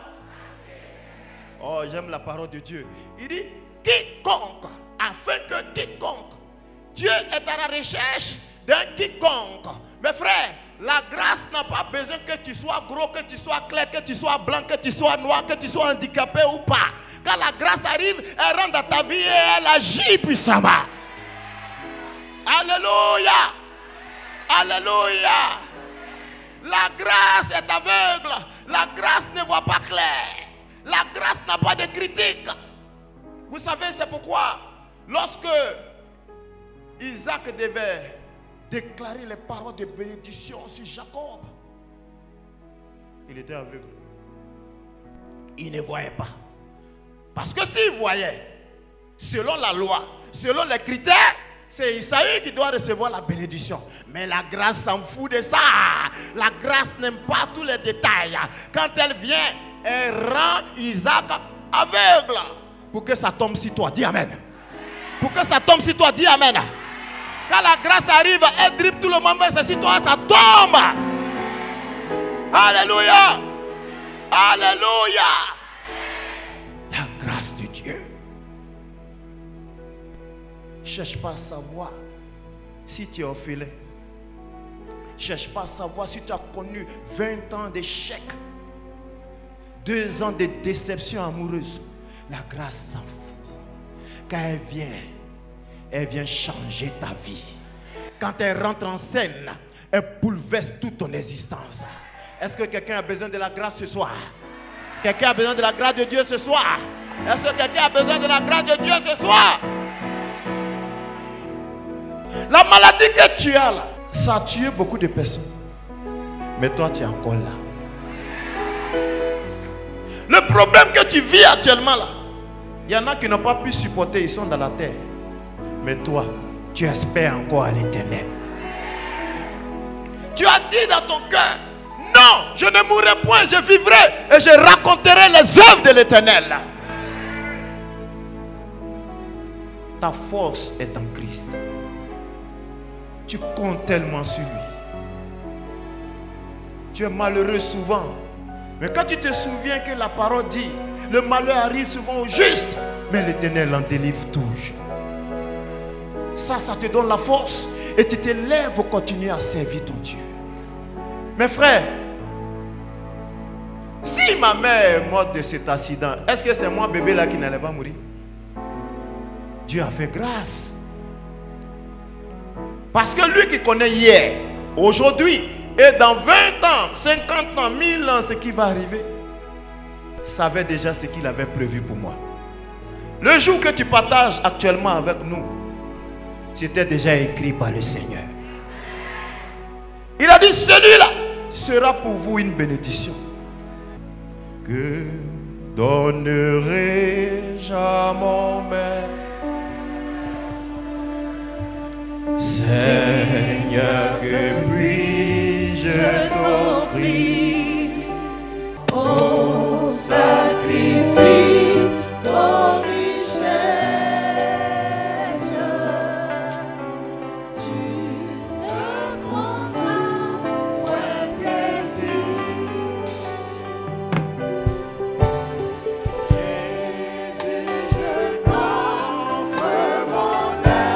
Oh, j'aime la parole de Dieu. Il dit, quiconque, afin que quiconque. Dieu est à la recherche d'un quiconque. Mes frères, la grâce n'a pas besoin que tu sois gros, que tu sois clair, que tu sois blanc, que tu sois noir, que tu sois handicapé ou pas. Quand la grâce arrive, elle rentre dans ta vie et elle agit puissamment. Alléluia. Alléluia. La grâce est aveugle. La grâce ne voit pas clair. La grâce n'a pas de critique. Vous savez, c'est pourquoi lorsque Isaac devait déclarer les paroles de bénédiction sur Jacob, il était aveugle. Il ne voyait pas. Parce que s'il voyait, selon la loi, selon les critères, c'est Isaïe qui doit recevoir la bénédiction. Mais la grâce s'en fout de ça. La grâce n'aime pas tous les détails. Quand elle vient, elle rend Isaac aveugle. Pour que ça tombe sur toi, dis amen. Pour que ça tombe sur toi, dis amen. Quand la grâce arrive, elle dribble tout le monde vers sur toi, ça tombe. Alléluia. Alléluia. La grâce de Dieu. Cherche pas à savoir si tu es orphelin. Cherche pas à savoir si tu as connu 20 ans d'échec, 2 ans de déception amoureuse. La grâce s'en fout. Quand elle vient changer ta vie. Quand elle rentre en scène, elle bouleverse bouleverse toute ton existence. Est-ce que quelqu'un a besoin de la grâce ce soir? Quelqu'un a besoin de la grâce de Dieu ce soir? Est-ce que quelqu'un a besoin de la grâce de Dieu ce soir? La maladie que tu as là, ça a tué beaucoup de personnes. Mais toi, tu es encore là. Le problème que tu vis actuellement là, il y en a qui n'ont pas pu supporter, ils sont dans la terre. Mais toi, tu espères encore à l'Éternel. Tu as dit dans ton cœur, non, je ne mourrai point, je vivrai et je raconterai les œuvres de l'Éternel. Ta force est en Christ. Tu comptes tellement sur lui. Tu es malheureux souvent. Mais quand tu te souviens que la parole dit, le malheur arrive souvent au juste, mais l'Éternel en délivre toujours. Ça te donne la force et tu te lèves pour continuer à servir ton Dieu. Mes frères, si ma mère est morte de cet accident, est-ce que c'est moi bébé là qui n'allait pas mourir? Dieu a fait grâce. Parce que lui qui connaît hier, aujourd'hui, et dans 20 ans, 50 ans, 1000 ans, ce qui va arriver, savait déjà ce qu'il avait prévu pour moi. Le jour que tu partages actuellement avec nous, c'était déjà écrit par le Seigneur. Il a dit, celui-là sera pour vous une bénédiction. Que donnerai-je à mon maître? Seigneur, que puis-je t'offrir? Au sacrifice, ton richesse, Tu ne prendras point plaisir. Jésus, je t'offre mon être.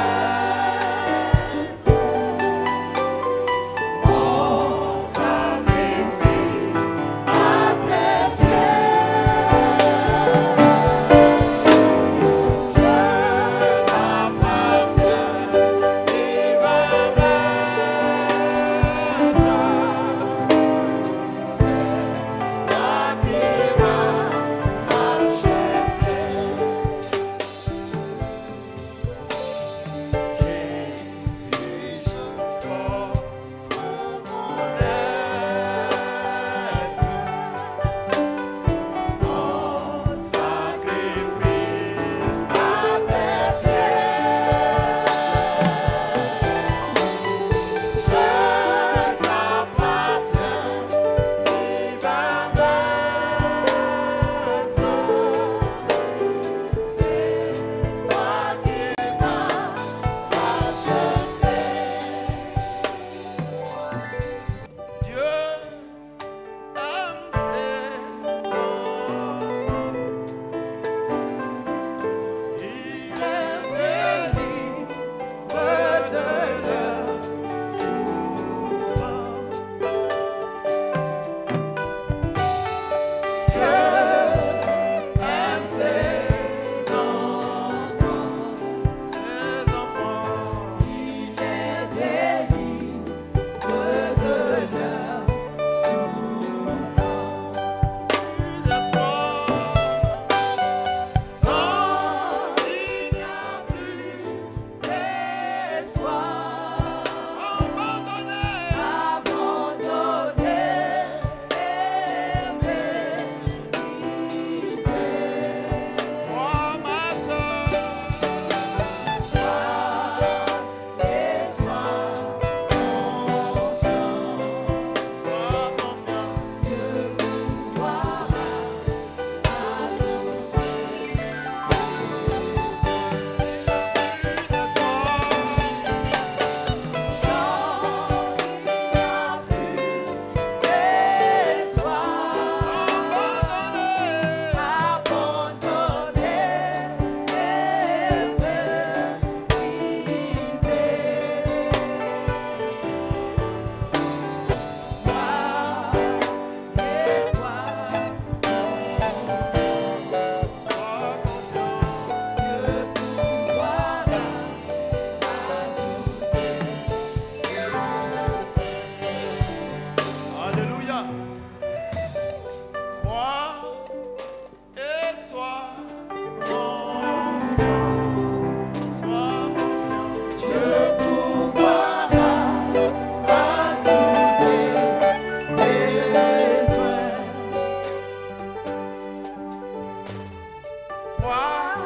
Crois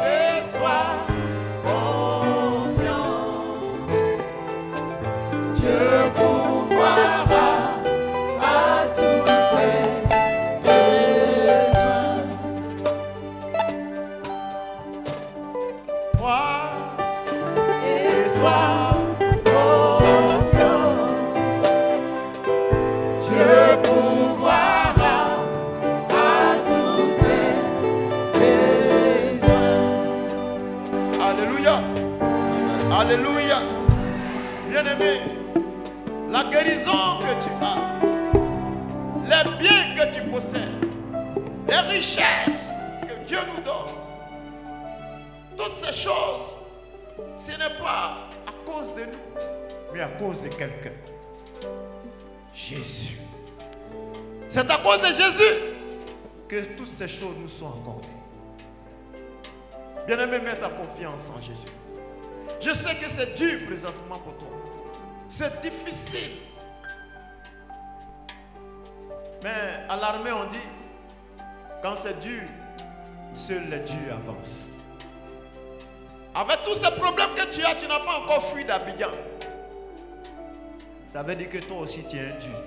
et sois confiant. Dieu pourvoira à tous tes besoins. Crois et sois confiant. Dieu pourvoira à tous tes besoins. Alléluia. Alléluia. Bien-aimé, la guérison que tu as, les biens que tu possèdes, les richesses que Dieu nous donne, toutes ces choses, ce n'est pas à cause de nous, mais à cause de quelqu'un. Jésus. C'est à cause de Jésus que toutes ces choses nous sont accordées. Bien-aimé, mets ta confiance en Jésus. Je sais que c'est dur présentement pour toi. C'est difficile. Mais à l'armée, on dit, quand c'est dur, seuls les dieux avancent. Avec tous ces problèmes que tu as, tu n'as pas encore fui d'Abidjan. Ça veut dire que toi aussi tu es un dur.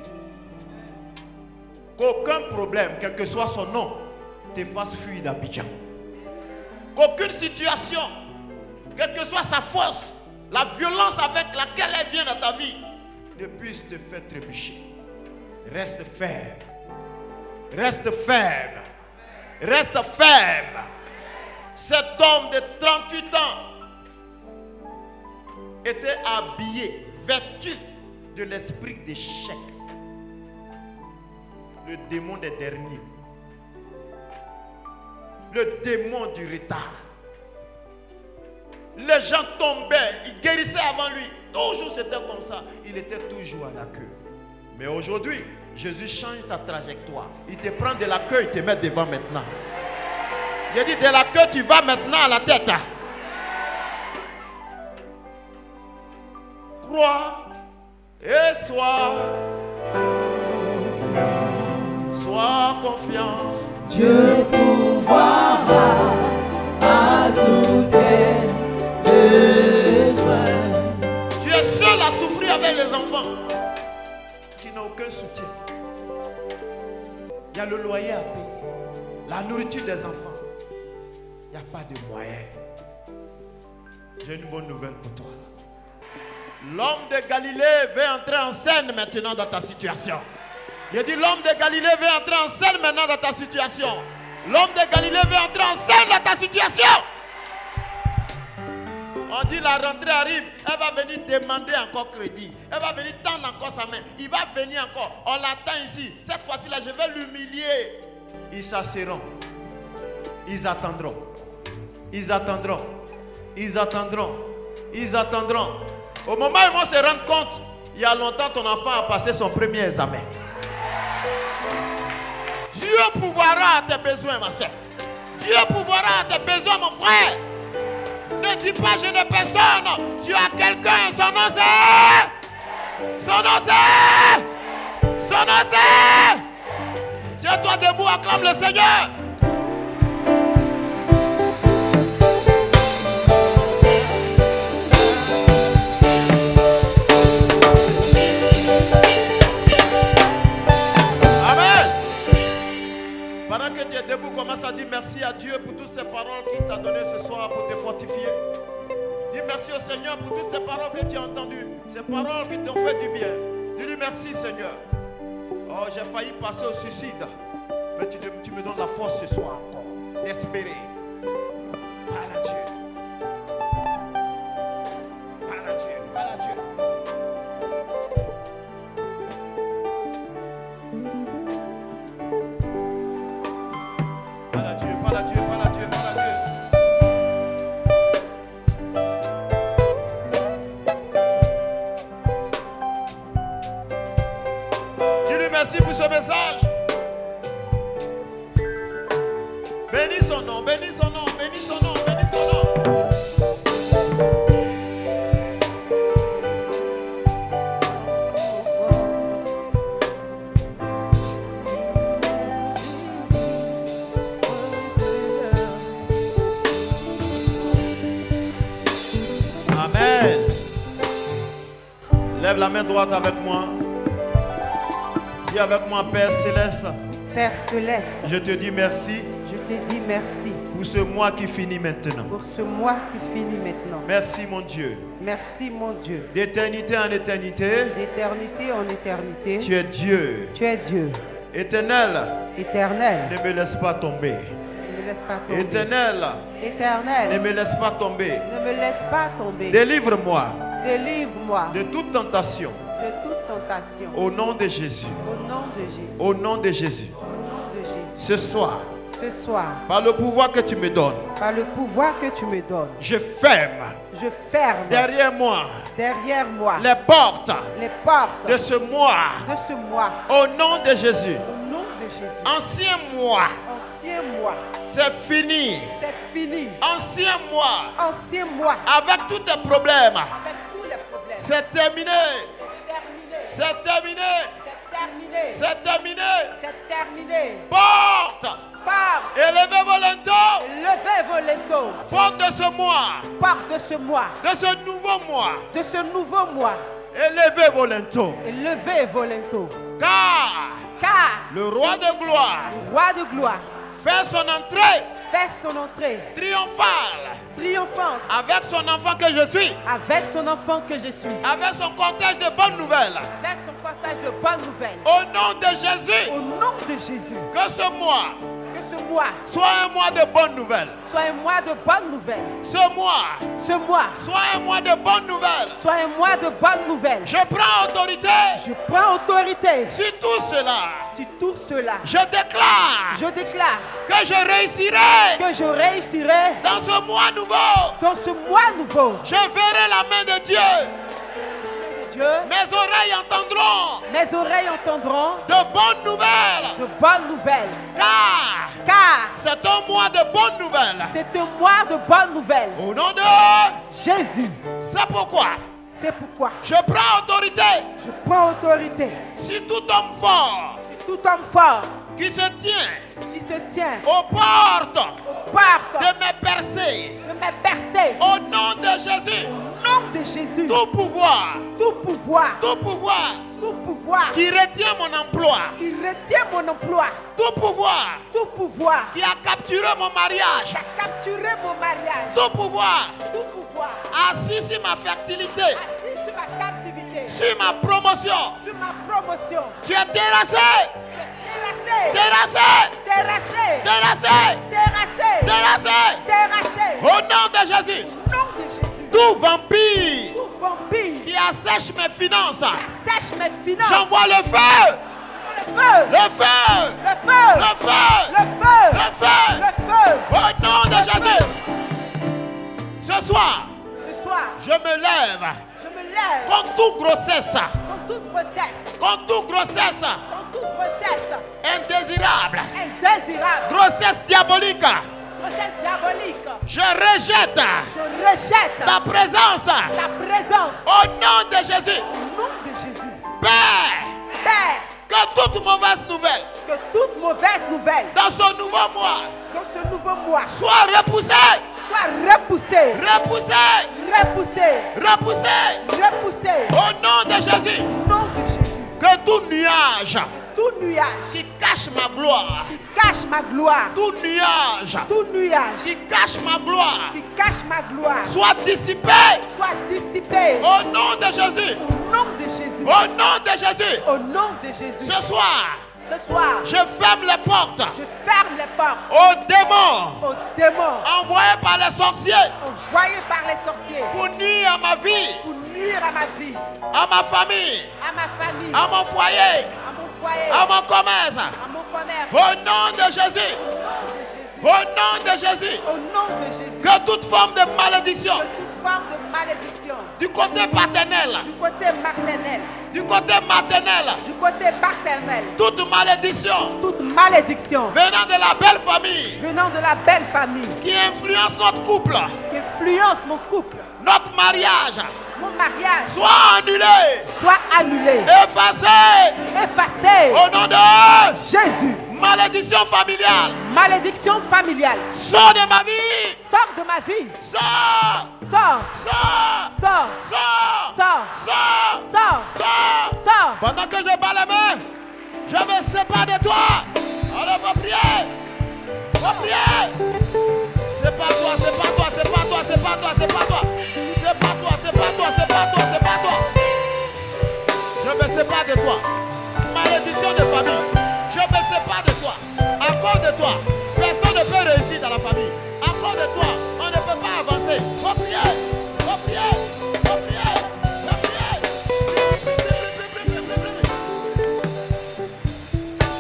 Qu'aucun problème, quel que soit son nom, te fasse fuir d'Abidjan. Qu'aucune situation, quelle que soit sa force, la violence avec laquelle elle vient dans ta vie, ne puisse te faire trébucher. Reste ferme. Reste ferme. Reste ferme. Cet homme de 38 ans était habillé, vêtu de l'esprit d'échec. Le démon des derniers. Le démon du retard. Les gens tombaient, ils guérissaient avant lui. Toujours c'était comme ça. Il était toujours à la queue. Mais aujourd'hui, Jésus change ta trajectoire. Il te prend de la queue, il te met devant maintenant. Il dit de la queue, tu vas maintenant à la tête. Crois et sois confiant. Dieu pourvoira à tous tes besoins. Tu es seul à souffrir avec les enfants. Tu n'as aucun soutien. Il y a le loyer à payer, la nourriture des enfants. Il n'y a pas de moyens. J'ai une bonne nouvelle pour toi. L'homme de Galilée veut entrer en scène maintenant dans ta situation. Il dit l'homme de Galilée veut entrer en scène maintenant dans ta situation. L'homme de Galilée veut entrer en scène dans ta situation. On dit la rentrée arrive, elle va venir demander encore crédit. Elle va venir tendre encore sa main. Il va venir encore. On l'attend ici. Cette fois-ci là, je vais l'humilier. Ils s'asserront. Ils attendront. Ils attendront. Ils attendront. Ils attendront. Au moment où ils vont se rendre compte, il y a longtemps ton enfant a passé son premier examen. Dieu pourvoira à tes besoins, ma soeur. Dieu pourvoira à tes besoins, mon frère. Ne dis pas je n'ai personne. Tu as quelqu'un. Son nom c'est. Son nom c'est. Son nom c'est. Tiens-toi debout, acclame le Seigneur. Pendant que tu es debout, commence à dire merci à Dieu pour toutes ces paroles qu'il t'a données ce soir pour te fortifier. Dis merci au Seigneur pour toutes ces paroles que tu as entendues. Ces paroles qui t'ont fait du bien. Dis-lui merci Seigneur. Oh, j'ai failli passer au suicide. Mais tu me donnes la force ce soir encore d'espérer. Parle à Dieu. Parle à Dieu. Parle à Dieu. Parle à Dieu, parle à Dieu, parle à Dieu, parle à Dieu. Dis-lui merci pour ce message. Bénis son nom, bénis son nom, bénis son nom, bénis son nom. Lève la main droite avec moi. Dis avec moi, Père Céleste. Père Céleste, Je te dis merci je te dis merci pour ce mois qui finit maintenant. pour ce mois qui finit maintenant. Merci mon Dieu. Merci mon Dieu. D'éternité en éternité, D'éternité en éternité, tu es Dieu. tu es Dieu. Éternel, Éternel, ne me laisse pas tomber. ne me laisse pas tomber. Éternel, ne Éternel, me laisse pas tomber. ne me laisse pas tomber. Délivre-moi Délivre-moi de toute tentation. de toute tentation. Au nom de Jésus. Au nom de Jésus. Au nom de Jésus. Au nom de Jésus. Ce soir, Ce soir, par le pouvoir que tu me donnes, par le pouvoir que tu me donnes, je ferme je ferme derrière moi derrière moi les portes les portes de ce mois. de ce mois. Au nom de Jésus. Au nom de Jésus. Ancien mois, Ancien mois, c'est fini. c'est fini. Ancien mois, Ancien mois, avec tous tes problèmes, avec tous les problèmes. c'est terminé. C'est terminé. C'est terminé. C'est terminé. C'est terminé. C'est terminé. Porte, Part, élevez vos linteaux. levez vos linteaux. Porte de ce mois, Part de ce mois, de ce nouveau mois, de ce nouveau mois. élevez vos linteaux. Et levez vos linteaux. Car Car le roi de gloire le roi de gloire fait son entrée fait son entrée triomphale triomphante avec son enfant que je suis, avec son enfant que je suis, avec son cortège de bonnes nouvelles. avec son partage de bonnes nouvelles. Au nom de Jésus, Au nom de Jésus, que ce mois que ce mois soit un mois de bonnes nouvelles. soit un mois de bonnes nouvelles. Ce mois Ce mois soit un mois de bonnes nouvelles. soit un mois de bonnes nouvelles. Je prends autorité Je prends autorité sur tout cela. sur tout cela. Je déclare Je déclare que je réussirai que je réussirai dans ce mois nouveau. dans ce mois nouveau. Je verrai la main de Dieu. Dieu, Mes oreilles entendront mes oreilles entendront de bonnes nouvelles. de bonnes nouvelles. Car Car c'est un mois de bonnes nouvelles. c'est un mois de bonnes nouvelles. Au nom de Jésus, c'est pourquoi c'est pourquoi je prends autorité je prends autorité sur tout homme fort sur tout homme fort qui se tient qui se tient aux portes aux portes de mes percées. de mes percées. Au nom de Jésus, Au nom de Jésus, tout pouvoir, tout pouvoir, tout pouvoir tout pouvoir qui retient mon emploi, qui retient mon emploi, tout pouvoir qui qui a capturé mon mariage, a capturé mon mariage, tout pouvoir tout pouvoir assis sur ma fertilité, assis sur ma captivité, sur ma promotion. sur ma promotion. Tu es terrassé, Je suis terrassé, terrassé, terrassé, terrassé, terrassé. terrassé. Au nom de Jésus, Au nom de Jésus, tout vampire tout vampire qui assèche mes finances, sèche mes finances. j'envoie le feu, Le feu, le feu, le feu, le feu, le feu, le feu. le feu. Au nom de Le Jésus, feu. ce soir, Ce soir, je me lève je me lève contre toute grossesse, contre toute grossesse, contre toute grossesse contre toute grossesse indésirable, indésirable, grossesse diabolique. grossesse diabolique. Je rejette Je rejette ta présence ta présence au nom de Jésus. au nom de Jésus. Père, Père, que toute mauvaise nouvelle que toute mauvaise nouvelle dans ce nouveau mois dans ce nouveau mois soit repoussée, soit repoussée, repoussée, repoussée, repoussée repoussée. au nom de Jésus. Au nom de Jésus, Que tout nuage tout nuage qui cache ma gloire, qui cache ma gloire, tout nuage tout nuage qui cache ma gloire qui cache ma gloire, soit dissipé soit dissipé. au nom de Jésus. Au nom de Jésus, Au nom de Jésus. au nom de Jésus. Ce soir, Ce soir, je ferme les portes je ferme les portes aux démons aux démons envoyés par les sorciers envoyés par les sorciers pour nuire à ma vie, pour nuire à ma vie, à ma famille, à ma famille, à mon foyer, à mon foyer, à mon commerce. à mon commerce. Au nom de Jésus. Au nom de Jésus. Au nom de Jésus. Au nom de Jésus. Que toute forme de malédiction Que toute forme de malédiction du côté paternel, du côté maternel, du côté maternel, du côté paternel, toute malédiction toute malédiction venant de la belle famille venant de la belle famille qui influence notre couple, qui influence mon couple, notre mariage, mon mariage, soit annulé, soit annulé, effacé. effacé. Au nom de Jésus, Malédiction familiale. Malédiction familiale. Sors de ma vie. Sors de ma vie. Sors. Sors. Sors. Sors. Sors. Sors. Sors. Sors. Sors. Sors. Pendant que je bats les mains, je me sépare de toi. Alors, faut prier. Faut prier. C'est pas toi, c'est pas toi, c'est pas toi, c'est pas toi, c'est pas toi. C'est pas toi, c'est pas toi, c'est pas toi, c'est pas toi. Je me sépare de toi. Malédiction de famille. Je me sépare de toi. À cause de toi, personne ne peut réussir dans la famille. À cause de toi, on ne peut pas avancer. Faut prier. Faut prier. Faut prier. Faut prier.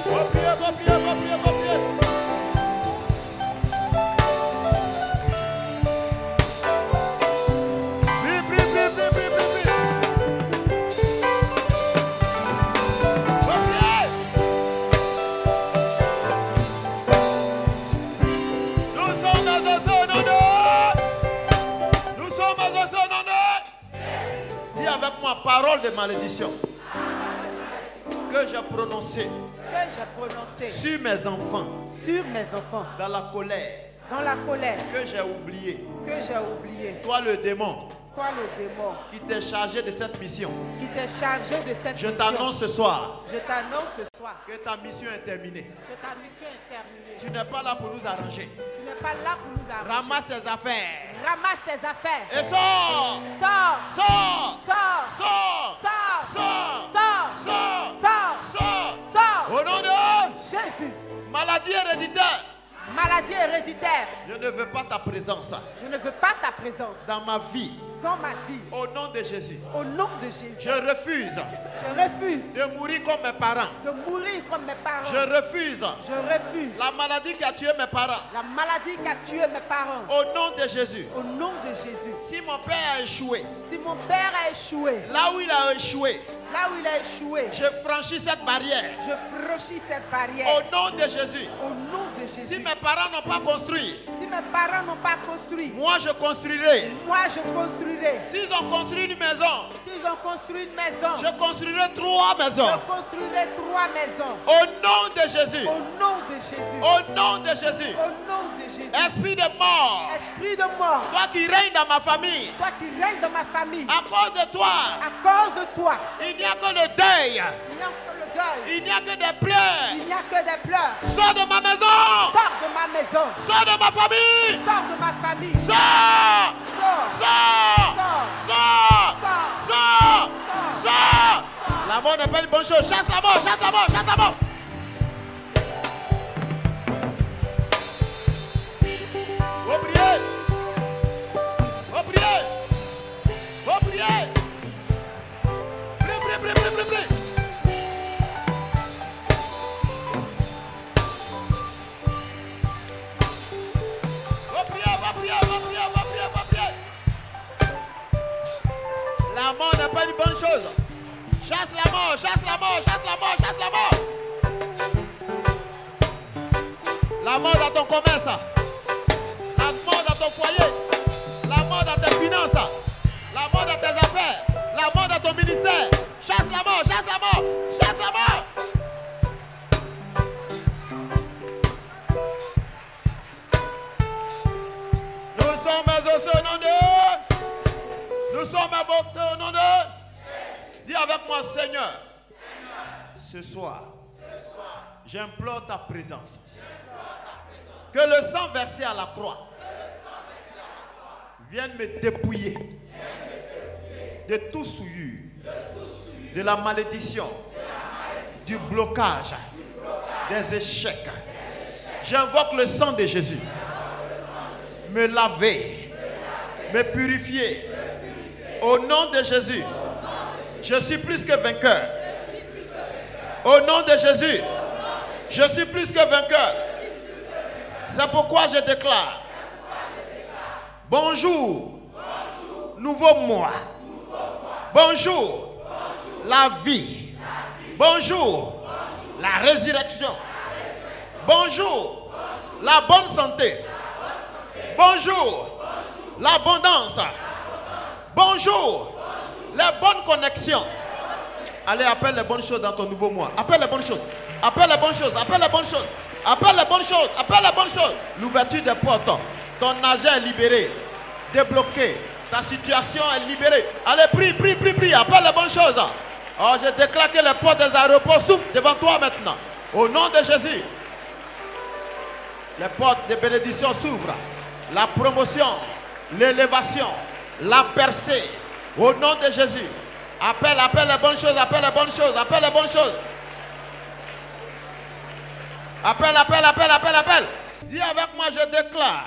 Faut prier, faut prier, faut prier, faut prier. Avec moi, parole de malédiction que j'ai prononcée sur mes enfants, dans la colère, que j'ai oublié. Toi le démon, qui t'est chargé de cette mission, je t'annonce ce soir que ta mission est terminée. Tu n'es pas là pour nous arranger. Ramasse tes affaires. Et sors. Sors. Au nom de Jésus. Maladie héréditaire. Maladie héréditaire. Je ne veux pas ta présence. Je ne veux pas ta présence dans ma vie. Dans ma vie. Au nom de Jésus. Au nom de Jésus. Je refuse. De mourir comme mes parents. Je refuse. La maladie qui a tué mes parents. Au nom de Jésus. Si mon père a échoué. Là où il a échoué. Je franchis cette barrière. Au nom de Jésus. Si mes parents n'ont pas construit. Moi je construirai. S'ils ont construit une maison. Je construirai 3 maisons. Au nom de Jésus. Au nom de Jésus. Esprit de mort. Toi qui règnes dans ma famille. À cause de toi. Il n'y a que le deuil. Il n'y a que des pleurs. Sors de ma maison. Sors de ma famille. Sors. La mort n'est pas une bonne chose. Chasse la mort. Faut prier. Prie. La mort n'est pas une bonne chose. Chasse la mort. La mort dans ton commerce. La mort dans ton foyer. La mort dans tes finances. La mort dans tes affaires. La mort dans ton ministère. Chasse la mort. Nous sommes exaucés au nom de... Nous sommes invoqués au nom de... Dis avec moi, Seigneur. Ce soir, j'implore ta présence. Que le sang versé à la croix vienne me dépouiller de tout souillure, de la malédiction, du blocage, des échecs. J'invoque le sang de Jésus. Me laver, me purifier. Au nom de Jésus, je suis plus que vainqueur. Au nom de Jésus, je suis plus que vainqueur. C'est pourquoi je déclare. Bonjour, nouveau mois. Bonjour, la vie. Bonjour, la résurrection. Bonjour, la bonne santé. Bonjour, l'abondance. Bonjour, les bonnes connexions. Allez, appelle les bonnes choses dans ton nouveau mois. Appelle les bonnes choses. Appelle les bonnes choses. Appelle les bonnes choses. Appelle les bonnes choses. Appelle les bonnes choses. L'ouverture des portes. Ton argent est libéré. Débloqué. Ta situation est libérée. Allez, prie, prie, prie, prie. Appelle les bonnes choses. Oh, je déclare que les portes des aéroports s'ouvrent devant toi maintenant. Au nom de Jésus. Les portes de bénédiction s'ouvrent. La promotion, l'élévation, la percée. Au nom de Jésus. Appelle, appelle les bonnes choses. Appelle les bonnes choses. Appelle les bonnes choses. Appelle, appelle, appelle, appelle, appelle. Dis avec moi, je déclare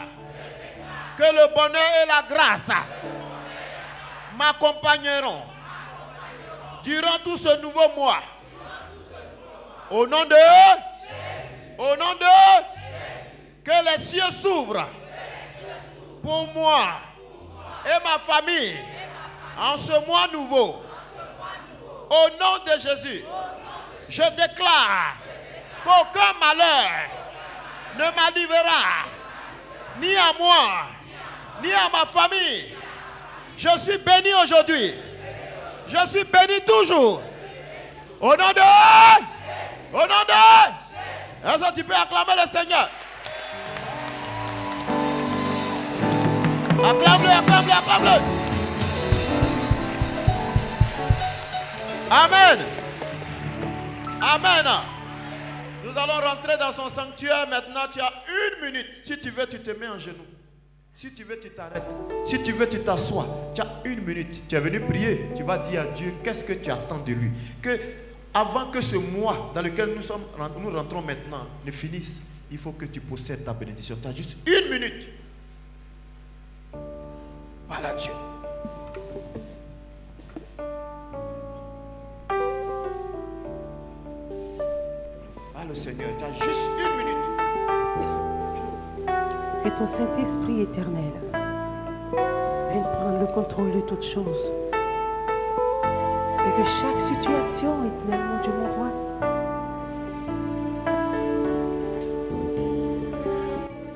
que le bonheur et la grâce m'accompagneront durant tout ce nouveau mois. Au nom de que les cieux s'ouvrent pour moi et ma famille en ce mois nouveau. Au nom de Jésus, je déclare qu'aucun malheur ne m'arrivera, ni à moi, ni à ma famille. Je suis béni aujourd'hui. Je suis béni toujours. Au nom de... Au nom de... Est-ce que tu peux acclamer le Seigneur? Acclame-le, acclame-le, acclame-le. Amen. Amen. Nous allons rentrer dans son sanctuaire maintenant. Tu as 1 minute. Si tu veux, tu te mets en genoux. Si tu veux, tu t'arrêtes. Si tu veux, tu t'assois. Tu as 1 minute. Tu es venu prier. Tu vas dire à Dieu qu'est-ce que tu attends de lui. Que avant que ce mois dans lequel nous rentrons maintenant ne finisse, il faut que tu possèdes ta bénédiction. Tu as juste 1 minute. Voilà Dieu. Le Seigneur, tu as juste 1 minute. Que ton Saint-Esprit éternel vienne prendre le contrôle de toutes choses. Et que chaque situation, éternel, mon Dieu, mon roi,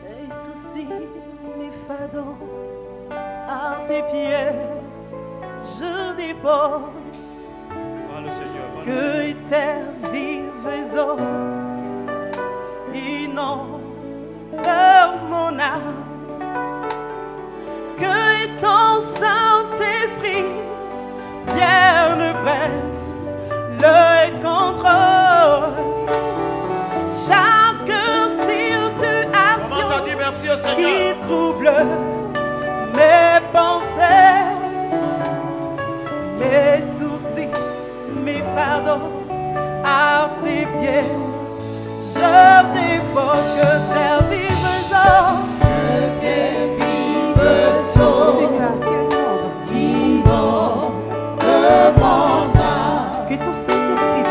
mes soucis, mes fardeaux, à tes pieds, je dépose. Le Seigneur, que tes vives eaux inondent mon âme, que ton Saint-Esprit vienne prenne le contrôle. Chaque situation qui trouble mes pensées, mes soucis, mes fardeaux à tes pieds, je dépose que tes vives eaux, inonde mon âme, que ton Saint-Esprit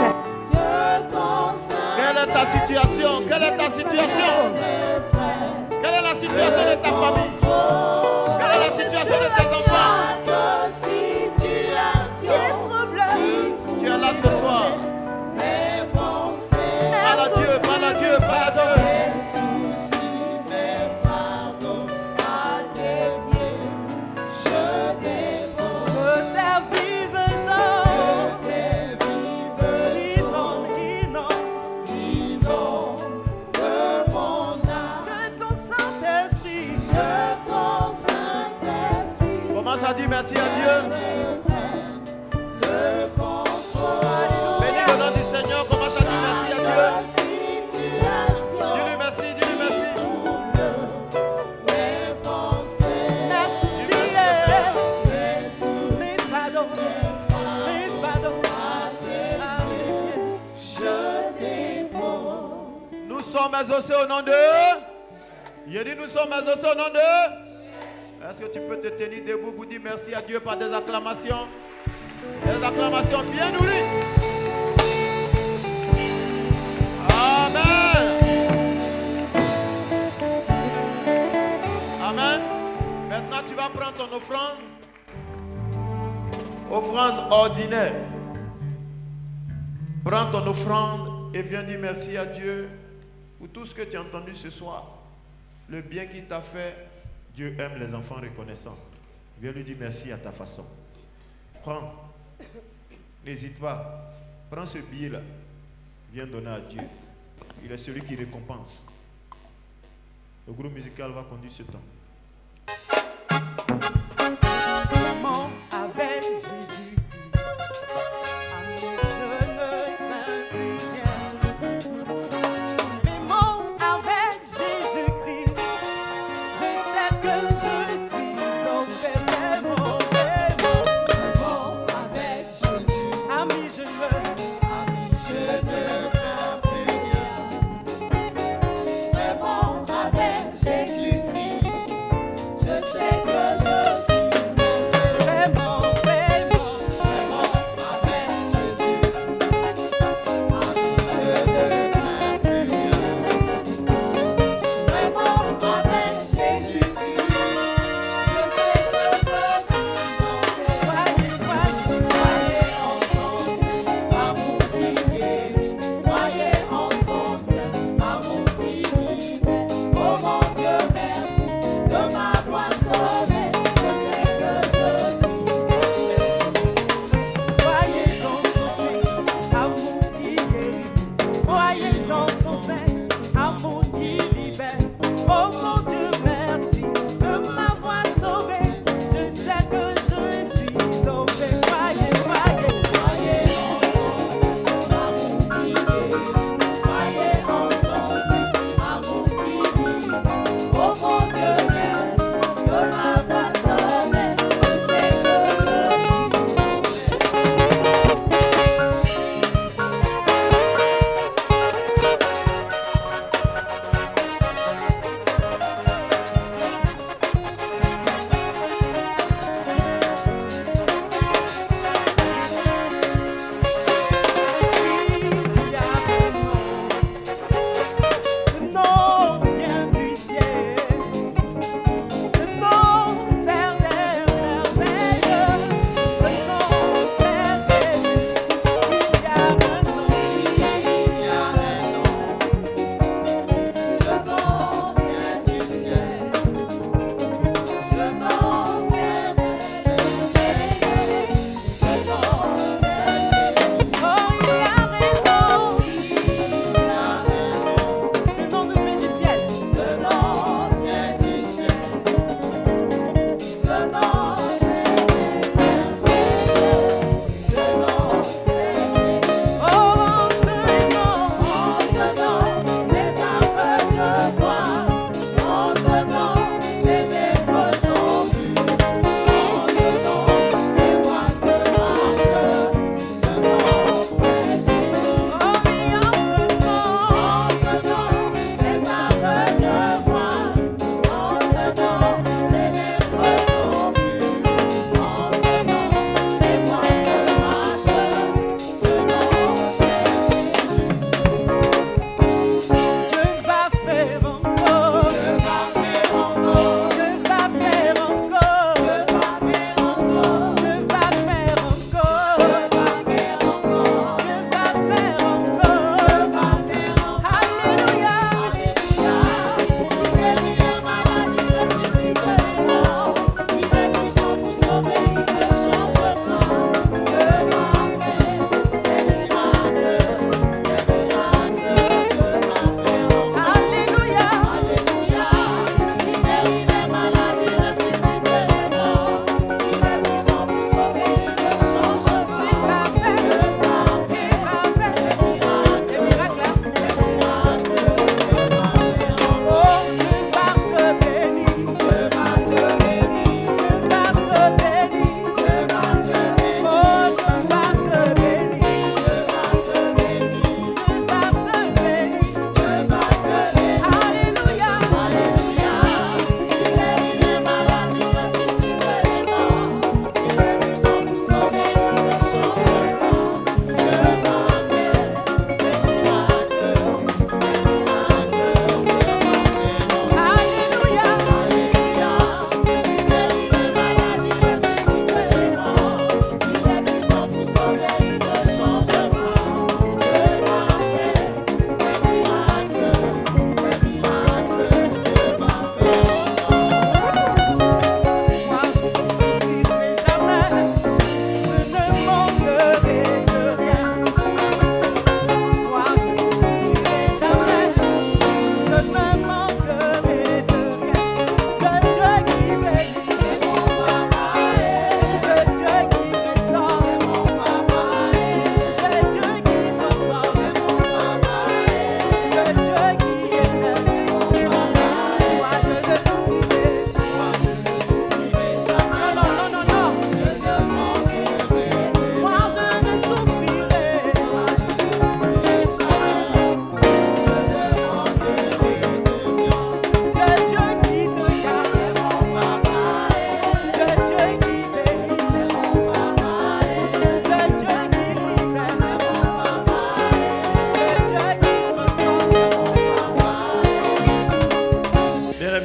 Quelle est ta situation? Quelle est ta situation? Quelle est la situation de ta famille? Quelle est la situation de tes enfants? Tu es là ce soir. Parle à Dieu, parle à Dieu, parle à Dieu. Commence à dire merci à Dieu. Bénis le nom du Seigneur. Commence à dire merci à Dieu. Dis-lui merci, dis-lui merci. Nous sommes exaucés au nom de... Il dit nous sommes exaucés au nom de... Est-ce que tu peux te tenir debout pour dire merci à Dieu par des acclamations? Des acclamations bien nourries. Amen. Amen. Maintenant, tu vas prendre ton offrande. Offrande ordinaire. Prends ton offrande et viens dire merci à Dieu pour tout ce que tu as entendu ce soir. Le bien qu'il t'a fait. Dieu aime les enfants reconnaissants. Viens lui dire merci à ta façon. Prends. N'hésite pas. Prends ce billet-là. Viens donner à Dieu. Il est celui qui récompense. Le groupe musical va conduire ce temps. Comment avec Jésus, ami, je ne crains plus rien. Vivant avec Jésus-Christ, je sais que je suis totalement Vivant avec Jésus, ami, je je ne crains plus rien. Vivant avec Jésus-Christ,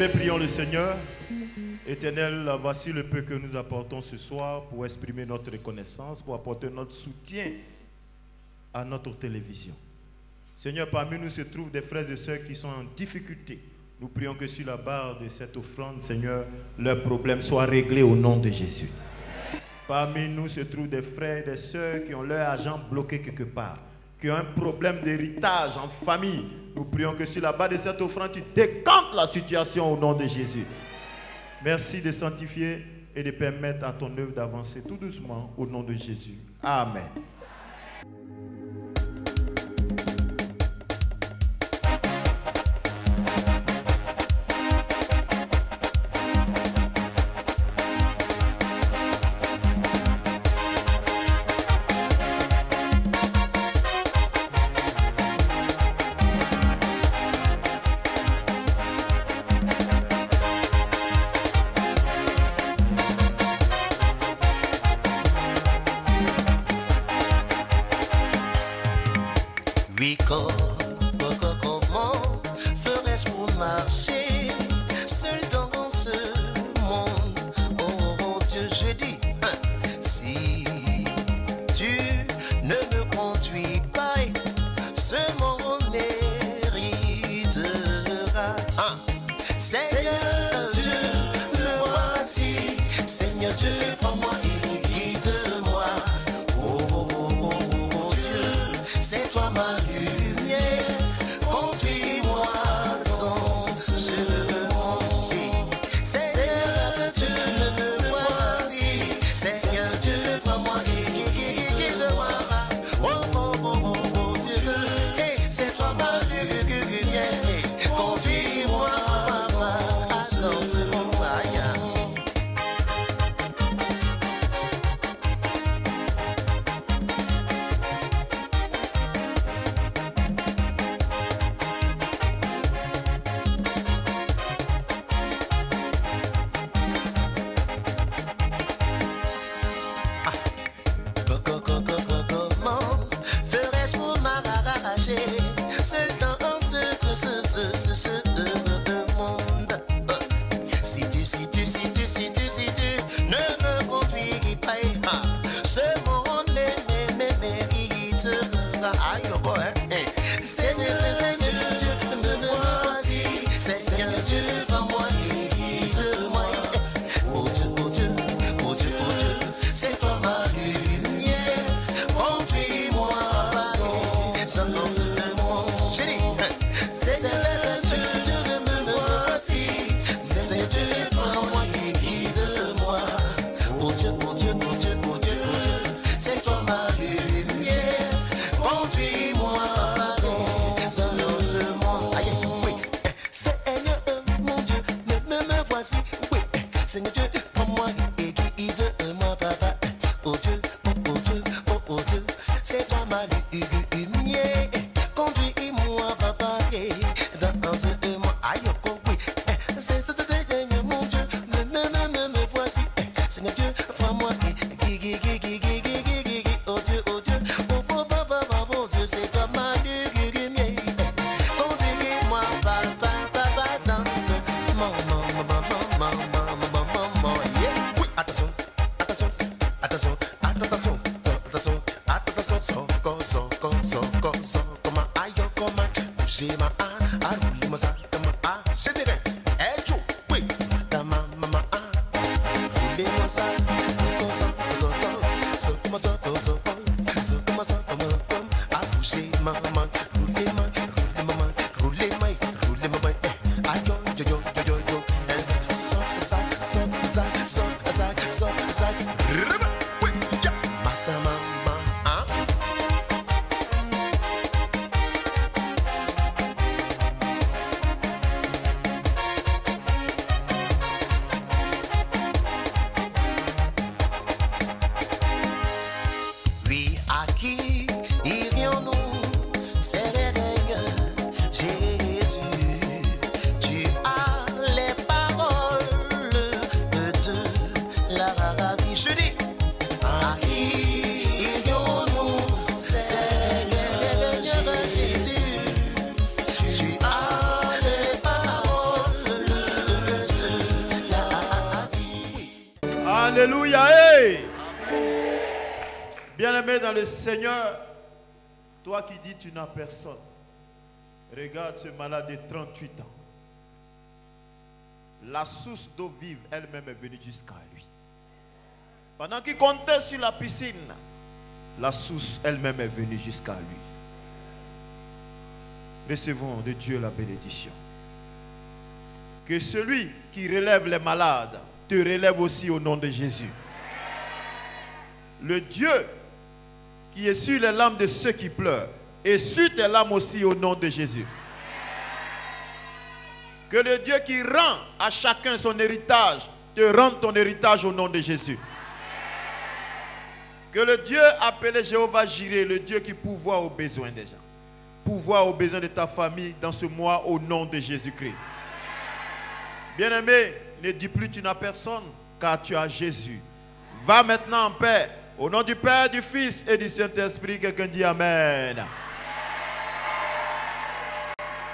Bien-aimés, prions le Seigneur. Éternel, voici le peu que nous apportons ce soir pour exprimer notre reconnaissance, pour apporter notre soutien à notre télévision. Seigneur, parmi nous se trouvent des frères et sœurs qui sont en difficulté. Nous prions que sur la barre de cette offrande, Seigneur, leurs problèmes soient réglés au nom de Jésus. Parmi nous se trouvent des frères et des sœurs qui ont leur argent bloqué quelque part, qui ont un problème d'héritage en famille. Nous prions que sur la base de cette offrande, tu décantes la situation au nom de Jésus. Merci de sanctifier et de permettre à ton œuvre d'avancer tout doucement au nom de Jésus. Amen. Oui, comment ferais-je pour marcher seul dans ce monde? Oh Dieu, je dis, si tu ne me conduis pas, ce monde méritera. Seigneur Dieu, me voici. Seigneur Dieu, prends-moi et guide-moi. Oh Dieu, c'est toi ma lumière, conduis-moi dans ce monde. Seigneur Dieu, me voici. Seigneur Dieu, prends-moi et guide-moi. Oh Dieu, c'est toi ma lumière, conduis-moi dans ce monde. Comment ferais-je pour m'arracher seul dans ce monde? Si tu ne me conduis pas, ce monde méritera. Aïe, Seigneur Dieu, me voici. Seigneur Dieu, prends-moi et guide-moi. Oh Dieu, c'est toi ma lumière, conduis-moi dans ce monde. J'ai dit, Seigneur Dieu, me voici. Seigneur Dieu, prends-moi et guide-moi. Oh Dieu, c'est toi ma lumière, conduis-moi dans ce monde. Aïe, oui, Seigneur mon Dieu, me voici. Oui, Seigneur Dieu, prends-moi et guide-moi, papa. Oh Dieu, c'est toi ma lumière, conduis-moi, papa, dans ce monde. Aïe, oui, Seigneur mon Dieu, me voici. Seigneur Dieu, prends-moi et oh Dieu, oh Dieu, c'est toi ma lumière, conduis-moi, papa, dans ce monde. Oui, attention, comment aïe, comment bouger ma rouler ma sac, comment je dirais, oui, maman, rouler ma sac, à bouger maman, rouler maman, aïe, sac, oui, maman, Oui, à qui irions-nous? C'est les règnes, Jésus. Tu as les paroles de la vie. Je dis, Alléluia. Hey. Bien-aimé dans le Seigneur, toi qui dis tu n'as personne, regarde ce malade de 38 ans. La source d'eau vive elle-même est venue jusqu'à lui. Pendant qu'il comptait sur la piscine, la source elle-même est venue jusqu'à lui. Recevons de Dieu la bénédiction. Que celui qui relève les malades te relève aussi au nom de Jésus. Le Dieu qui est sur les larmes de ceux qui pleurent et sur tes larmes aussi au nom de Jésus. Que le Dieu qui rend à chacun son héritage te rende ton héritage au nom de Jésus. Que le Dieu appelé Jéhovah Jireh, le Dieu qui pourvoit aux besoins des gens, pourvoit aux besoins de ta famille dans ce mois au nom de Jésus-Christ. Bien-aimé, ne dis plus tu n'as personne car tu as Jésus. Va maintenant en paix. Au nom du Père, du Fils et du Saint-Esprit, quelqu'un dit Amen.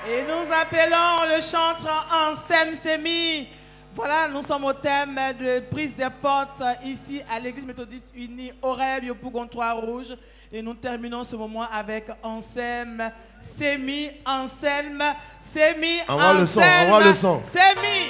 Et nous appelons le chanteur Ansem Semi. Voilà, nous sommes au thème de prise des portes ici à l'église méthodiste unie Horeb pour Comptoir Rouge. Et nous terminons ce moment avec Ansem Semi. Anselme Semi. Envoie le son, envoie le son. Semi.